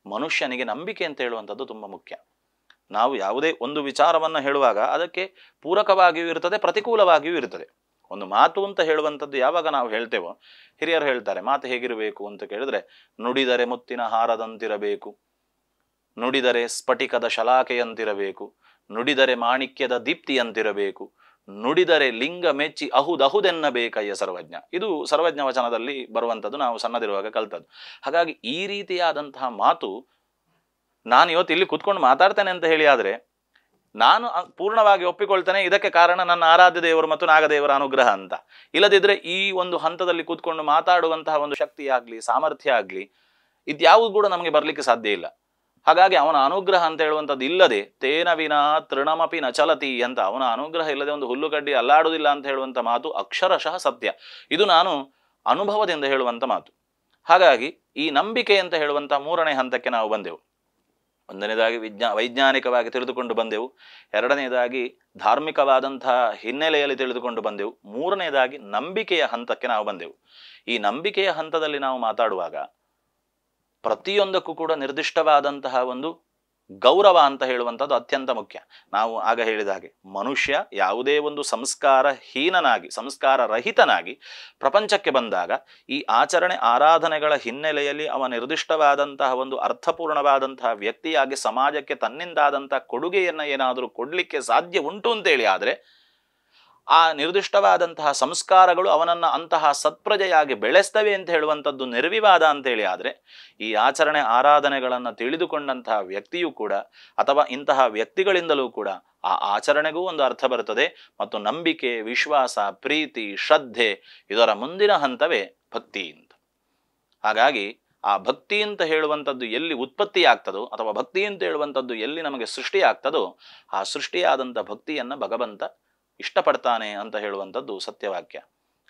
ಮನುಷ್ಯನಿಗೆ ನಂಬಿಕೆ ಅಂತ ಹೇಳುವಂಥದ್ದು ತುಂಬ ಮುಖ್ಯ. ನಾವು ಯಾವುದೇ ಒಂದು ವಿಚಾರವನ್ನು ಹೇಳುವಾಗ ಅದಕ್ಕೆ ಪೂರಕವಾಗಿಯೂ ಇರ್ತದೆ, ಪ್ರತಿಕೂಲವಾಗಿಯೂ ಇರ್ತದೆ. ಒಂದು ಮಾತು ಅಂತ ಹೇಳುವಂಥದ್ದು ಯಾವಾಗ ನಾವು ಹೇಳ್ತೇವೋ, ಹಿರಿಯರು ಹೇಳ್ತಾರೆ ಮಾತು ಹೇಗಿರಬೇಕು ಅಂತ ಕೇಳಿದ್ರೆ, ನುಡಿದರೆ ಮುತ್ತಿನ ಹಾರದಂತಿರಬೇಕು, ನುಡಿದರೆ ಸ್ಫಟಿಕದ ಶಲಾಕೆಯಂತಿರಬೇಕು, ನುಡಿದರೆ ಮಾಣಿಕ್ಯದ ದೀಪ್ತಿಯಂತಿರಬೇಕು, ನುಡಿದರೆ ಲಿಂಗ ಮೆಚ್ಚಿ ಅಹುದಹುದೆನ್ನಬೇಕಯ್ಯ ಸರ್ವಜ್ಞ. ಇದು ಸರ್ವಜ್ಞ ವಚನದಲ್ಲಿ ಬರುವಂಥದ್ದು, ನಾವು ಸಣ್ಣದಿರುವಾಗ ಕಲ್ತದ್ದು. ಹಾಗಾಗಿ ಈ ರೀತಿಯಾದಂತಹ ಮಾತು ನಾನು ಇವತ್ತು ಇಲ್ಲಿ ಕೂತ್ಕೊಂಡು ಮಾತಾಡ್ತೇನೆ ಅಂತ ಹೇಳಿ ಆದರೆ ನಾನು ಪೂರ್ಣವಾಗಿ ಒಪ್ಪಿಕೊಳ್ತೇನೆ, ಇದಕ್ಕೆ ಕಾರಣ ನನ್ನ ಆರಾಧ್ಯ ದೇವರು ಮತ್ತು ನಾಗದೇವರ ಅನುಗ್ರಹ ಅಂತ. ಇಲ್ಲದಿದ್ರೆ ಈ ಒಂದು ಹಂತದಲ್ಲಿ ಕೂತ್ಕೊಂಡು ಮಾತಾಡುವಂತಹ ಒಂದು ಶಕ್ತಿ ಆಗ್ಲಿ, ಸಾಮರ್ಥ್ಯ ಆಗ್ಲಿ, ಇದ್ಯಾವುದು ಕೂಡ ನಮಗೆ ಬರ್ಲಿಕ್ಕೆ ಸಾಧ್ಯ ಇಲ್ಲ. ಹಾಗಾಗಿ ಅವನ ಅನುಗ್ರಹ ಅಂತ ಹೇಳುವಂಥದ್ದು ಇಲ್ಲದೆ ತೇನ ವಿನಾ ತೃಣಮಪಿ ನಚಲತಿ ಅಂತ, ಅವನ ಅನುಗ್ರಹ ಇಲ್ಲದೆ ಒಂದು ಹುಲ್ಲುಗಡ್ಡಿ ಅಲ್ಲಾಡುವುದಿಲ್ಲ ಅಂತ ಹೇಳುವಂಥ ಮಾತು ಅಕ್ಷರಶಃ ಸತ್ಯ. ಇದು ನಾನು ಅನುಭವದಿಂದ ಹೇಳುವಂಥ ಮಾತು. ಹಾಗಾಗಿ ಈ ನಂಬಿಕೆ ಅಂತ ಹೇಳುವಂಥ ಮೂರನೇ ಹಂತಕ್ಕೆ ನಾವು ಬಂದೆವು. ಒಂದನೇದಾಗಿ ವೈಜ್ಞಾನಿಕವಾಗಿ ತಿಳಿದುಕೊಂಡು ಬಂದೆವು, ಎರಡನೇದಾಗಿ ಧಾರ್ಮಿಕವಾದಂತಹ ಹಿನ್ನೆಲೆಯಲ್ಲಿ ತಿಳಿದುಕೊಂಡು ಬಂದೆವು, ಮೂರನೇದಾಗಿ ನಂಬಿಕೆಯ ಹಂತಕ್ಕೆ ನಾವು ಬಂದೆವು. ಈ ನಂಬಿಕೆಯ ಹಂತದಲ್ಲಿ ನಾವು ಮಾತಾಡುವಾಗ ಪ್ರತಿಯೊಂದಕ್ಕೂ ಕೂಡ ನಿರ್ದಿಷ್ಟವಾದಂತಹ ಒಂದು ಗೌರವ ಅಂತ ಹೇಳುವಂಥದ್ದು ಅತ್ಯಂತ ಮುಖ್ಯ. ನಾವು ಆಗ ಹೇಳಿದ ಹಾಗೆ ಮನುಷ್ಯ ಯಾವುದೇ ಒಂದು ಸಂಸ್ಕಾರಹೀನನಾಗಿ, ಸಂಸ್ಕಾರ ರಹಿತನಾಗಿ ಪ್ರಪಂಚಕ್ಕೆ ಬಂದಾಗ ಈ ಆಚರಣೆ ಆರಾಧನೆಗಳ ಹಿನ್ನೆಲೆಯಲ್ಲಿ ಅವ ನಿರ್ದಿಷ್ಟವಾದಂತಹ ಒಂದು ಅರ್ಥಪೂರ್ಣವಾದಂತಹ ವ್ಯಕ್ತಿಯಾಗಿ ಸಮಾಜಕ್ಕೆ ತನ್ನಿಂದಾದಂತಹ ಕೊಡುಗೆಯನ್ನು ಏನಾದರೂ ಕೊಡಲಿಕ್ಕೆ ಸಾಧ್ಯ ಉಂಟು ಅಂತೇಳಿ ಆದರೆ ಆ ನಿರ್ದಿಷ್ಟವಾದಂತಹ ಸಂಸ್ಕಾರಗಳು ಅವನನ್ನು ಅಂತಹ ಸತ್ಪ್ರಜೆಯಾಗಿ ಬೆಳೆಸ್ತವೆ ಅಂತ ಹೇಳುವಂಥದ್ದು ನಿರ್ವಿವಾದ ಅಂತೇಳಿ ಆದರೆ ಈ ಆಚರಣೆ ಆರಾಧನೆಗಳನ್ನು ತಿಳಿದುಕೊಂಡಂತಹ ವ್ಯಕ್ತಿಯೂ ಕೂಡ ಅಥವಾ ಇಂತಹ ವ್ಯಕ್ತಿಗಳಿಂದಲೂ ಕೂಡ ಆ ಆಚರಣೆಗೂ ಒಂದು ಅರ್ಥ ಬರುತ್ತದೆ. ಮತ್ತು ನಂಬಿಕೆ, ವಿಶ್ವಾಸ, ಪ್ರೀತಿ, ಶ್ರದ್ಧೆ ಇದರ ಮುಂದಿನ ಹಂತವೇ ಭಕ್ತಿ ಅಂತ. ಹಾಗಾಗಿ ಆ ಭಕ್ತಿ ಅಂತ ಹೇಳುವಂಥದ್ದು ಎಲ್ಲಿ ಉತ್ಪತ್ತಿ ಆಗ್ತದೋ ಅಥವಾ ಭಕ್ತಿ ಅಂತ ಹೇಳುವಂಥದ್ದು ಎಲ್ಲಿ ನಮಗೆ ಸೃಷ್ಟಿ ಆಗ್ತದೋ ಆ ಸೃಷ್ಟಿಯಾದಂಥ ಭಕ್ತಿಯನ್ನು ಭಗವಂತ ಇಷ್ಟಪಡ್ತಾನೆ ಅಂತ ಹೇಳುವಂಥದ್ದು ಸತ್ಯವಾಕ್ಯ.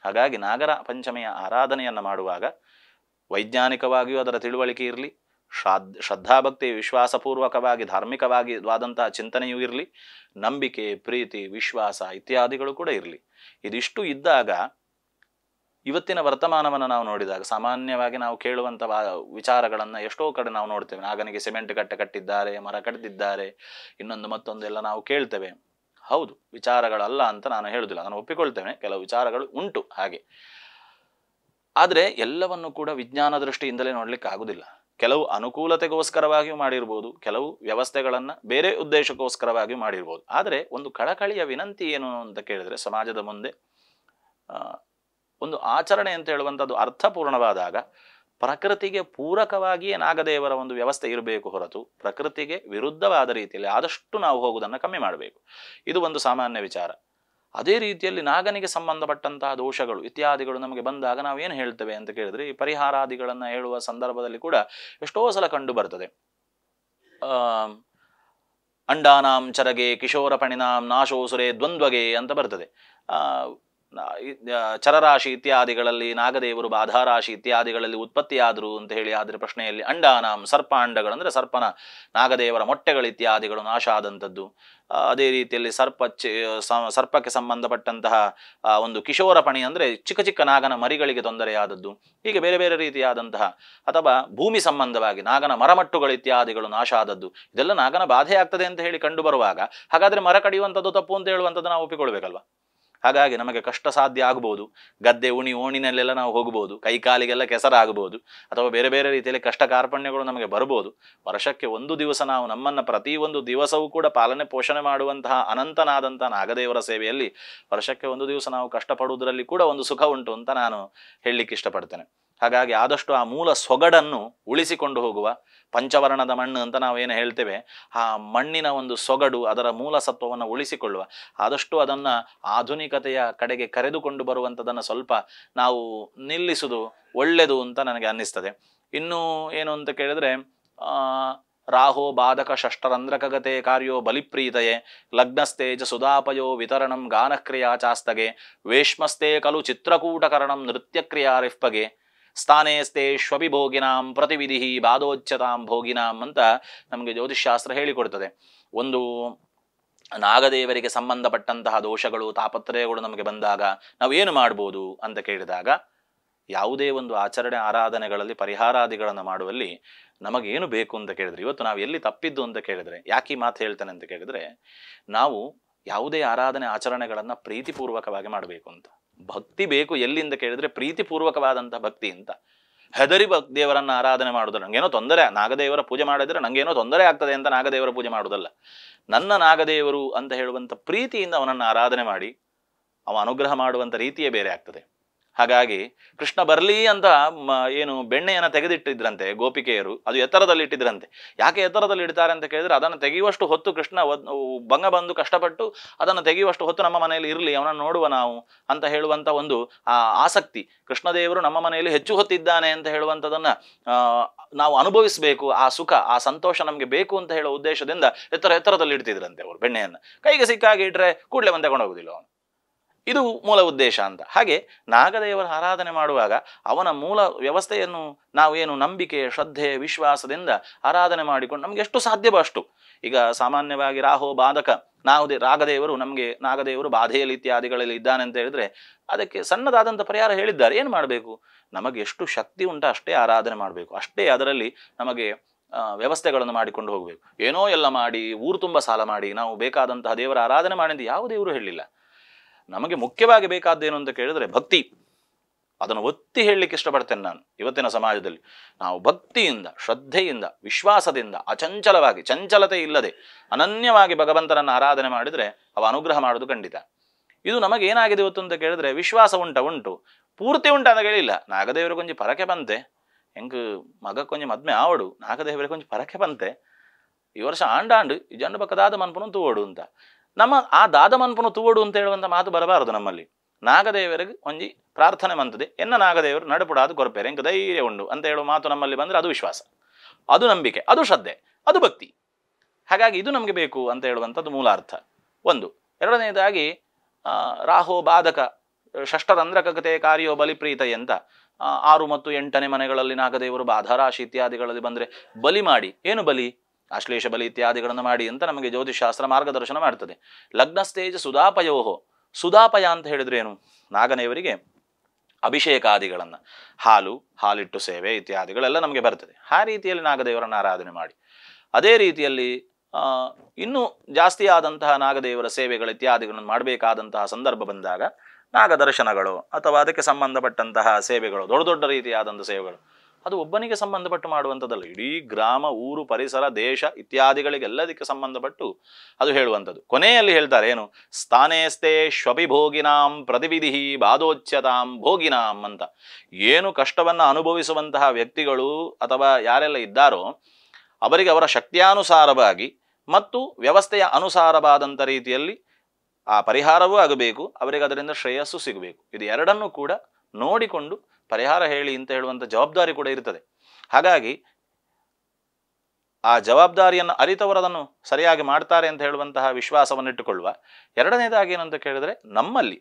ಹಾಗಾಗಿ ನಾಗರ ಪಂಚಮಿಯ ಆರಾಧನೆಯನ್ನು ಮಾಡುವಾಗ ವೈಜ್ಞಾನಿಕವಾಗಿಯೂ ಅದರ ತಿಳುವಳಿಕೆ ಇರಲಿ, ಶ್ರದ್ಧಾಭಕ್ತಿ ವಿಶ್ವಾಸಪೂರ್ವಕವಾಗಿ ಧಾರ್ಮಿಕವಾಗಿ ಆದಂತಹ ಚಿಂತನೆಯೂ ಇರಲಿ, ನಂಬಿಕೆ, ಪ್ರೀತಿ, ವಿಶ್ವಾಸ ಇತ್ಯಾದಿಗಳು ಕೂಡ ಇರಲಿ. ಇದಿಷ್ಟು ಇದ್ದಾಗ ಇವತ್ತಿನ ವರ್ತಮಾನವನ್ನು ನಾವು ನೋಡಿದಾಗ ಸಾಮಾನ್ಯವಾಗಿ ನಾವು ಕೇಳುವಂಥ ವಿಚಾರಗಳನ್ನು ಎಷ್ಟೋ ಕಡೆ ನಾವು ನೋಡ್ತೇವೆ. ನಾಗನಿಗೆ ಸಿಮೆಂಟ್ ಕಟ್ಟೆ ಕಟ್ಟಿದ್ದಾರೆ, ಮರ ಕಟ್ಟಿದ್ದಾರೆ, ಇನ್ನೊಂದು ಮತ್ತೊಂದೆಲ್ಲ ನಾವು ಕೇಳ್ತೇವೆ. ಹೌದು, ವಿಚಾರಗಳಲ್ಲ ಅಂತ ನಾನು ಹೇಳುವುದಿಲ್ಲ, ನಾನು ಒಪ್ಪಿಕೊಳ್ತೇನೆ, ಕೆಲವು ವಿಚಾರಗಳು ಉಂಟು ಹಾಗೆ. ಆದರೆ ಎಲ್ಲವನ್ನು ಕೂಡ ವಿಜ್ಞಾನ ದೃಷ್ಟಿಯಿಂದಲೇ ನೋಡ್ಲಿಕ್ಕೆ ಆಗುದಿಲ್ಲ. ಕೆಲವು ಅನುಕೂಲತೆಗೋಸ್ಕರವಾಗಿಯೂ ಮಾಡಿರ್ಬೋದು, ಕೆಲವು ವ್ಯವಸ್ಥೆಗಳನ್ನು ಬೇರೆ ಉದ್ದೇಶಕ್ಕೋಸ್ಕರವಾಗಿಯೂ ಮಾಡಿರ್ಬೋದು. ಆದರೆ ಒಂದು ಕಳಕಳಿಯ ವಿನಂತಿ ಏನು ಅಂತ ಕೇಳಿದ್ರೆ, ಸಮಾಜದ ಮುಂದೆ ಒಂದು ಆಚರಣೆ ಅಂತ ಹೇಳುವಂಥದ್ದು ಅರ್ಥಪೂರ್ಣವಾದಾಗ ಪ್ರಕೃತಿಗೆ ಪೂರಕವಾಗಿಯೇ ನಾಗದೇವರ ಒಂದು ವ್ಯವಸ್ಥೆ ಇರಬೇಕು ಹೊರತು ಪ್ರಕೃತಿಗೆ ವಿರುದ್ಧವಾದ ರೀತಿಯಲ್ಲಿ ಆದಷ್ಟು ನಾವು ಹೋಗುವುದನ್ನು ಕಮ್ಮಿ ಮಾಡಬೇಕು. ಇದು ಒಂದು ಸಾಮಾನ್ಯ ವಿಚಾರ. ಅದೇ ರೀತಿಯಲ್ಲಿ ನಾಗನಿಗೆ ಸಂಬಂಧಪಟ್ಟಂತಹ ದೋಷಗಳು ಇತ್ಯಾದಿಗಳು ನಮಗೆ ಬಂದಾಗ ನಾವು ಏನು ಹೇಳ್ತೇವೆ ಅಂತ ಕೇಳಿದ್ರೆ, ಈ ಪರಿಹಾರಾದಿಗಳನ್ನು ಹೇಳುವ ಸಂದರ್ಭದಲ್ಲಿ ಕೂಡ ಎಷ್ಟೋ ಸಲ ಕಂಡು ಬರ್ತದೆ. ಅಂಡಾನಾಂ ಚರಗೆ ಕಿಶೋರ ಪಣಿನಾಂ ನಾಶೋಸುರೆ ದ್ವಂದ್ವಗೆ ಅಂತ ಬರ್ತದೆ. ಚರರಾಶಿ ಇತ್ಯಾದಿಗಳಲ್ಲಿ ನಾಗದೇವರು ಬಾಧಾರಾಶಿ ಇತ್ಯಾದಿಗಳಲ್ಲಿ ಉತ್ಪತ್ತಿಯಾದರು ಅಂತ ಹೇಳಿ ಆದರೆ ಪ್ರಶ್ನೆಯಲ್ಲಿ ಅಂಡಾನಾಂ ಸರ್ಪಾಂಡಗಳು ಅಂದರೆ ಸರ್ಪನ ನಾಗದೇವರ ಮೊಟ್ಟೆಗಳು ಇತ್ಯಾದಿಗಳು ನಾಶ ಆದಂಥದ್ದು. ಅದೇ ರೀತಿಯಲ್ಲಿ ಸರ್ಪಕ್ಕೆ ಸಂಬಂಧಪಟ್ಟಂತಹ ಒಂದು ಕಿಶೋರಪಣಿ ಅಂದರೆ ಚಿಕ್ಕ ಚಿಕ್ಕ ನಾಗನ ಮರಿಗಳಿಗೆ ತೊಂದರೆಯಾದದ್ದು. ಹೀಗೆ ಬೇರೆ ಬೇರೆ ರೀತಿಯಾದಂತಹ ಅಥವಾ ಭೂಮಿ ಸಂಬಂಧವಾಗಿ ನಾಗನ ಮರಮಟ್ಟುಗಳು ಇತ್ಯಾದಿಗಳು ನಾಶ ಆದದ್ದು. ಇದೆಲ್ಲ ನಾಗನ ಬಾಧೆ ಆಗ್ತದೆ ಅಂತ ಹೇಳಿ ಕಂಡು ಬರುವಾಗ ಹಾಗಾದರೆ ಮರ ಕಡಿಯುವಂಥದ್ದು ತಪ್ಪು ಅಂತ ಹೇಳುವಂಥದ್ದು ನಾವು ಒಪ್ಪಿಕೊಳ್ಬೇಕಲ್ವ. ಹಾಗಾಗಿ ನಮಗೆ ಕಷ್ಟ ಸಾಧ್ಯ ಆಗ್ಬೋದು. ಗದ್ದೆ ಉಣಿ ಓಣಿನಲ್ಲೆಲ್ಲ ನಾವು ಹೋಗ್ಬೋದು, ಕೈಕಾಲಿಗೆಲ್ಲ ಕೆಸರಾಗಬಹುದು, ಅಥವಾ ಬೇರೆ ಬೇರೆ ರೀತಿಯಲ್ಲಿ ಕಷ್ಟ ಕಾರ್ಪಣ್ಯಗಳು ನಮಗೆ ಬರ್ಬೋದು. ವರ್ಷಕ್ಕೆ ಒಂದು ದಿವಸ ನಾವು ನಮ್ಮನ್ನು ಪ್ರತಿಯೊಂದು ದಿವಸವೂ ಕೂಡ ಪಾಲನೆ ಪೋಷಣೆ ಮಾಡುವಂತಹ ಅನಂತನಾದಂತಹ ನಾಗದೇವರ ಸೇವೆಯಲ್ಲಿ ವರ್ಷಕ್ಕೆ ಒಂದು ದಿವಸ ನಾವು ಕಷ್ಟಪಡುವುದರಲ್ಲಿ ಕೂಡ ಒಂದು ಸುಖ ಉಂಟು ಅಂತ ನಾನು ಹೇಳಲಿಕ್ಕೆ ಇಷ್ಟಪಡ್ತೇನೆ. ಹಾಗಾಗಿ ಆದಷ್ಟು ಆ ಮೂಲ ಸೊಗಡನ್ನು ಉಳಿಸಿಕೊಂಡು ಹೋಗುವ, ಪಂಚವರ್ಣದ ಮಣ್ಣು ಅಂತ ನಾವೇನು ಹೇಳ್ತೇವೆ, ಆ ಮಣ್ಣಿನ ಒಂದು ಸೊಗಡು, ಅದರ ಮೂಲ ಸತ್ವವನ್ನು ಉಳಿಸಿಕೊಳ್ಳುವ, ಆದಷ್ಟು ಅದನ್ನು ಆಧುನಿಕತೆಯ ಕಡೆಗೆ ಕರೆದುಕೊಂಡು ಬರುವಂಥದ್ದನ್ನು ಸ್ವಲ್ಪ ನಾವು ನಿಲ್ಲಿಸುವುದು ಒಳ್ಳೆಯದು ಅಂತ ನನಗೆ ಅನ್ನಿಸ್ತದೆ. ಇನ್ನೂ ಏನು ಅಂತ ಕೇಳಿದ್ರೆ, ರಾಹೋ ಬಾಧಕ ಷಷ್ಟರಂಧ್ರಕಗತೆ ಕಾರ್ಯೋ ಬಲಿಪ್ರೀತಯೇ ಲಗ್ನಸ್ತೇಜ ಸುಧಾಪಯೋ ವಿತರಣಂ ಗಾನಕ್ರಿಯಾ ಚಾಸ್ತಗೆ ವೇಶ್ಮಸ್ತೆ ಕಲು ಚಿತ್ರಕೂಟಕರಣಂ ನೃತ್ಯಕ್ರಿಯಾರಿಫ್ಪಗೆ ಸ್ಥಾನೇಸ್ತೆ ಶ್ವಭಿಭೋಗಿನಾಂ ಪ್ರತಿವಿಧಿ ಬಾಧೋಚ್ಯತಾಂ ಭೋಗಿನಾಂ ಅಂತ ನಮಗೆ ಜ್ಯೋತಿಷ್ಶಾಸ್ತ್ರ ಹೇಳಿಕೊಡ್ತದೆ. ಒಂದು ನಾಗದೇವರಿಗೆ ಸಂಬಂಧಪಟ್ಟಂತಹ ದೋಷಗಳು, ತಾಪತ್ರಯಗಳು ನಮಗೆ ಬಂದಾಗ ನಾವು ಏನು ಮಾಡ್ಬೋದು ಅಂತ ಕೇಳಿದಾಗ, ಯಾವುದೇ ಒಂದು ಆಚರಣೆ ಆರಾಧನೆಗಳಲ್ಲಿ ಪರಿಹಾರಾದಿಗಳನ್ನು ಮಾಡುವಲ್ಲಿ ನಮಗೇನು ಬೇಕು ಅಂತ ಕೇಳಿದ್ರೆ, ಇವತ್ತು ನಾವು ಎಲ್ಲಿ ತಪ್ಪಿದ್ದು ಅಂತ ಕೇಳಿದ್ರೆ, ಯಾಕೆ ಈ ಮಾತು ಹೇಳ್ತೇನೆ ಅಂತ ಕೇಳಿದ್ರೆ, ನಾವು ಯಾವುದೇ ಆರಾಧನೆ ಆಚರಣೆಗಳನ್ನು ಪ್ರೀತಿಪೂರ್ವಕವಾಗಿ ಮಾಡಬೇಕು ಅಂತ. ಭಕ್ತಿ ಬೇಕು ಎಲ್ಲಿಂದ ಕೇಳಿದ್ರೆ ಪ್ರೀತಿಪೂರ್ವಕವಾದಂಥ ಭಕ್ತಿ ಅಂತ. ಹೆದರಿ ದೇವರನ್ನ ಆರಾಧನೆ ಮಾಡುವುದಲ್ಲ. ನಂಗೇನೋ ತೊಂದರೆ, ನಾಗದೇವರ ಪೂಜೆ ಮಾಡಿದ್ರೆ ನಂಗೇನೋ ತೊಂದರೆ ಆಗ್ತದೆ ಅಂತ ನಾಗದೇವರ ಪೂಜೆ ಮಾಡುವುದಲ್ಲ. ನನ್ನ ನಾಗದೇವರು ಅಂತ ಹೇಳುವಂಥ ಪ್ರೀತಿಯಿಂದ ಅವನನ್ನು ಆರಾಧನೆ ಮಾಡಿ ಅವ ಅನುಗ್ರಹ ಮಾಡುವಂಥ ರೀತಿಯೇ ಬೇರೆ ಆಗ್ತದೆ. ಹಾಗಾಗಿ ಕೃಷ್ಣ ಬರಲಿ ಅಂತ ಏನು ಬೆಣ್ಣೆಯನ್ನು ತೆಗೆದಿಟ್ಟಿದ್ರಂತೆ ಗೋಪಿಕೆಯರು, ಅದು ಎತ್ತರದಲ್ಲಿ ಇಟ್ಟಿದ್ರಂತೆ. ಯಾಕೆ ಎತ್ತರದಲ್ಲಿ ಇಡ್ತಾರೆ ಅಂತ ಕೇಳಿದ್ರೆ, ಅದನ್ನು ತೆಗೆಯುವಷ್ಟು ಹೊತ್ತು ಕೃಷ್ಣ ಭಂಗ ಬಂದು ಕಷ್ಟಪಟ್ಟು ಅದನ್ನು ತೆಗೆಯುವಷ್ಟು ಹೊತ್ತು ನಮ್ಮ ಮನೆಯಲ್ಲಿ ಇರಲಿ, ಅವನನ್ನು ನೋಡುವ ನಾವು ಅಂತ ಹೇಳುವಂಥ ಒಂದು ಆಸಕ್ತಿ. ಕೃಷ್ಣದೇವರು ನಮ್ಮ ಮನೆಯಲ್ಲಿ ಹೆಚ್ಚು ಹೊತ್ತಿದ್ದಾನೆ ಅಂತ ಹೇಳುವಂಥದ್ದನ್ನು ನಾವು ಅನುಭವಿಸಬೇಕು, ಆ ಸುಖ ಆ ಸಂತೋಷ ನಮಗೆ ಬೇಕು ಅಂತ ಹೇಳುವ ಉದ್ದೇಶದಿಂದ ಎತ್ತರದಲ್ಲಿ ಇಡ್ತಿದ್ರಂತೆ ಅವರು ಬೆಣ್ಣೆಯನ್ನು. ಕೈಗೆ ಸಿಕ್ಕಾಗಿ ಇಟ್ಟರೆ ಕೂಡಲೇ ಬಂದು ತಗೊಂಡು ಹೋಗುದಿಲ್ಲ ಅವನು. ಇದು ಮೂಲ ಉದ್ದೇಶ ಅಂತ. ಹಾಗೆ ನಾಗದೇವರ ಆರಾಧನೆ ಮಾಡುವಾಗ ಅವನ ಮೂಲ ವ್ಯವಸ್ಥೆಯನ್ನು ನಾವೇನು ನಂಬಿಕೆ, ಶ್ರದ್ಧೆ, ವಿಶ್ವಾಸದಿಂದ ಆರಾಧನೆ ಮಾಡಿಕೊಂಡು ನಮ್ಗೆ ಎಷ್ಟು ಸಾಧ್ಯವೋ ಅಷ್ಟು. ಈಗ ಸಾಮಾನ್ಯವಾಗಿ ರಾಹೋ ಬಾಧಕ ರಾಗದೇವರು ನಮಗೆ, ನಾಗದೇವರು ಬಾಧೆಯಲ್ಲಿ ಇತ್ಯಾದಿಗಳಲ್ಲಿ ಇದ್ದಾನೆ ಅಂತ ಹೇಳಿದ್ರೆ ಅದಕ್ಕೆ ಸಣ್ಣದಾದಂಥ ಪರಿಹಾರ ಹೇಳಿದ್ದಾರೆ. ಏನು ಮಾಡಬೇಕು? ನಮಗೆ ಎಷ್ಟು ಶಕ್ತಿ ಉಂಟು ಅಷ್ಟೇ ಆರಾಧನೆ ಮಾಡಬೇಕು, ಅಷ್ಟೇ ಅದರಲ್ಲಿ ನಮಗೆ ವ್ಯವಸ್ಥೆಗಳನ್ನು ಮಾಡಿಕೊಂಡು ಹೋಗಬೇಕು. ಏನೋ ಎಲ್ಲ ಮಾಡಿ ಊರು ತುಂಬ ಸಾಲ ಮಾಡಿ ನಾವು ಬೇಕಾದಂತಹ ದೇವರ ಆರಾಧನೆ ಮಾಡಿ ಅಂತ ಯಾವ ದೇವರು ಹೇಳಿಲ್ಲ. ನಮಗೆ ಮುಖ್ಯವಾಗಿ ಬೇಕಾದ್ದೇನು ಅಂತ ಕೇಳಿದ್ರೆ ಭಕ್ತಿ. ಅದನ್ನು ಒತ್ತಿ ಹೇಳಲಿಕ್ಕೆ ಇಷ್ಟಪಡ್ತೇನೆ ನಾನು. ಇವತ್ತಿನ ಸಮಾಜದಲ್ಲಿ ನಾವು ಭಕ್ತಿಯಿಂದ, ಶ್ರದ್ಧೆಯಿಂದ, ವಿಶ್ವಾಸದಿಂದ, ಅಚಂಚಲವಾಗಿ, ಚಂಚಲತೆ ಇಲ್ಲದೆ ಅನನ್ಯವಾಗಿ ಭಗವಂತನನ್ನು ಆರಾಧನೆ ಮಾಡಿದರೆ ಅವ ಅನುಗ್ರಹ ಮಾಡೋದು ಖಂಡಿತ. ಇದು ನಮಗೇನಾಗಿದೆ ಇವತ್ತು ಅಂತ ಕೇಳಿದ್ರೆ, ವಿಶ್ವಾಸ ಉಂಟು ಪೂರ್ತಿ ಉಂಟ ಅಂತ ಹೇಳಿಲ್ಲ. ನಾಗದೇವರ ಕೊಂಚ ಪರಕೆ ಬಂತೆ, ಹೆಂಗೆ ಮಗ ಕೊಂಚ ಮದ್ಮೆ ಆವಡು, ನಾಗದೇವರ ಕೊಂಚ ಪರಕೆ ಬಂತೆ, ಈ ವರ್ಷ ಆಂಡಾಂಡು ಈ ಜಂಡು ಪಕ್ಕದಾದ ಮನ್ಪನು ತೂವಡು ಅಂತ. ನಮ್ಮ ಆ ದಾದ ಮನ್ಪನು ತೂವಡು ಅಂತ ಹೇಳುವಂಥ ಮಾತು ಬರಬಾರದು ನಮ್ಮಲ್ಲಿ. ನಾಗದೇವರಿಗೆ ಒಂಜಿ ಪ್ರಾರ್ಥನೆ ಮಂತದೆ, ಎನ್ನ ನಾಗದೇವರು ನಡುಪುಡಾದು ಕೊರಪೇರೆ ಎಂಕ ಧೈರ್ಯ ಉಂಡು ಅಂತ ಹೇಳುವ ಮಾತು ನಮ್ಮಲ್ಲಿ ಬಂದರೆ ಅದು ವಿಶ್ವಾಸ, ಅದು ನಂಬಿಕೆ, ಅದು ಶ್ರದ್ಧೆ, ಅದು ಭಕ್ತಿ. ಹಾಗಾಗಿ ಇದು ನಮಗೆ ಬೇಕು ಅಂತ ಹೇಳುವಂಥದ್ದು ಮೂಲಾರ್ಥ ಒಂದು. ಎರಡನೇದಾಗಿ ರಾಹೋ ಬಾಧಕ ಷಷ್ಟರಂಧ್ರಕತೆ ಕಾರ್ಯೋ ಬಲಿಪ್ರೀತ ಅಂತ 6 ಮತ್ತು 8ನೇ ಮನೆಗಳಲ್ಲಿ ನಾಗದೇವರು ಬಾಧಾರಾಶಿ ಇತ್ಯಾದಿಗಳಲ್ಲಿ ಬಂದರೆ ಬಲಿ ಮಾಡಿ, ಏನು ಬಲಿ? ಆಶ್ಲೇಷ ಬಲಿ ಇತ್ಯಾದಿಗಳನ್ನು ಮಾಡಿ ಅಂತ ನಮಗೆ ಜ್ಯೋತಿಷಾಸ್ತ್ರ ಮಾರ್ಗದರ್ಶನ ಮಾಡ್ತದೆ. ಲಗ್ನಸ್ತೇಜ ಸುಧಾಪಯೋಹೋ, ಸುಧಾಪಯ ಅಂತ ಹೇಳಿದ್ರೆ ಏನು? ನಾಗದೇವರಿಗೆ ಅಭಿಷೇಕಾದಿಗಳನ್ನು, ಹಾಲಿಟ್ಟು ಸೇವೆ ಇತ್ಯಾದಿಗಳೆಲ್ಲ ನಮಗೆ ಬರ್ತದೆ. ಆ ರೀತಿಯಲ್ಲಿ ನಾಗದೇವರನ್ನು ಆರಾಧನೆ ಮಾಡಿ, ಅದೇ ರೀತಿಯಲ್ಲಿ ಇನ್ನೂ ಜಾಸ್ತಿ ಆದಂತಹ ನಾಗದೇವರ ಸೇವೆಗಳು ಇತ್ಯಾದಿಗಳನ್ನು ಮಾಡಬೇಕಾದಂತಹ ಸಂದರ್ಭ ಬಂದಾಗ ನಾಗದರ್ಶನಗಳು ಅಥವಾ ಅದಕ್ಕೆ ಸಂಬಂಧಪಟ್ಟಂತಹ ಸೇವೆಗಳು, ದೊಡ್ಡ ದೊಡ್ಡ ರೀತಿಯಾದಂಥ ಸೇವೆಗಳು, ಅದು ಒಬ್ಬನಿಗೆ ಸಂಬಂಧಪಟ್ಟು ಮಾಡುವಂಥದ್ದಲ್ಲ. ಇಡೀ ಗ್ರಾಮ, ಊರು, ಪರಿಸರ, ದೇಶ ಇತ್ಯಾದಿಗಳಿಗೆಲ್ಲದಕ್ಕೆ ಸಂಬಂಧಪಟ್ಟು ಅದು ಹೇಳುವಂಥದ್ದು. ಕೊನೆಯಲ್ಲಿ ಹೇಳ್ತಾರೆ ಏನು? ಸ್ಥಾನೇಸ್ತೆ ಶ್ವಭಿಭೋಗಿನಾಂ ಪ್ರತಿವಿಧಿ ಬಾಧೋಚ್ಯತಾಂ ಭೋಗಿನಾಂ ಅಂತ. ಏನು ಕಷ್ಟವನ್ನು ಅನುಭವಿಸುವಂತಹ ವ್ಯಕ್ತಿಗಳು ಅಥವಾ ಯಾರೆಲ್ಲ ಇದ್ದಾರೋ ಅವರಿಗೆ ಅವರ ಶಕ್ತಿಯಾನುಸಾರವಾಗಿ ಮತ್ತು ವ್ಯವಸ್ಥೆಯ ಅನುಸಾರವಾದಂಥ ರೀತಿಯಲ್ಲಿ ಆ ಪರಿಹಾರವೂ ಆಗಬೇಕು, ಅವರಿಗೆ ಅದರಿಂದ ಶ್ರೇಯಸ್ಸು ಸಿಗಬೇಕು. ಇದು ಎರಡನ್ನೂ ಕೂಡ ನೋಡಿಕೊಂಡು ಪರಿಹಾರ ಹೇಳಿ ಅಂತ ಹೇಳುವಂಥ ಜವಾಬ್ದಾರಿ ಕೂಡ ಇರ್ತದೆ. ಹಾಗಾಗಿ ಆ ಜವಾಬ್ದಾರಿಯನ್ನು ಅರಿತವರದನ್ನು ಸರಿಯಾಗಿ ಮಾಡ್ತಾರೆ ಅಂತ ಹೇಳುವಂತಹ ವಿಶ್ವಾಸವನ್ನಿಟ್ಟುಕೊಳ್ಳುವ. ಎರಡನೇದಾಗಿ ಏನಂತ ಕೇಳಿದ್ರೆ, ನಮ್ಮಲ್ಲಿ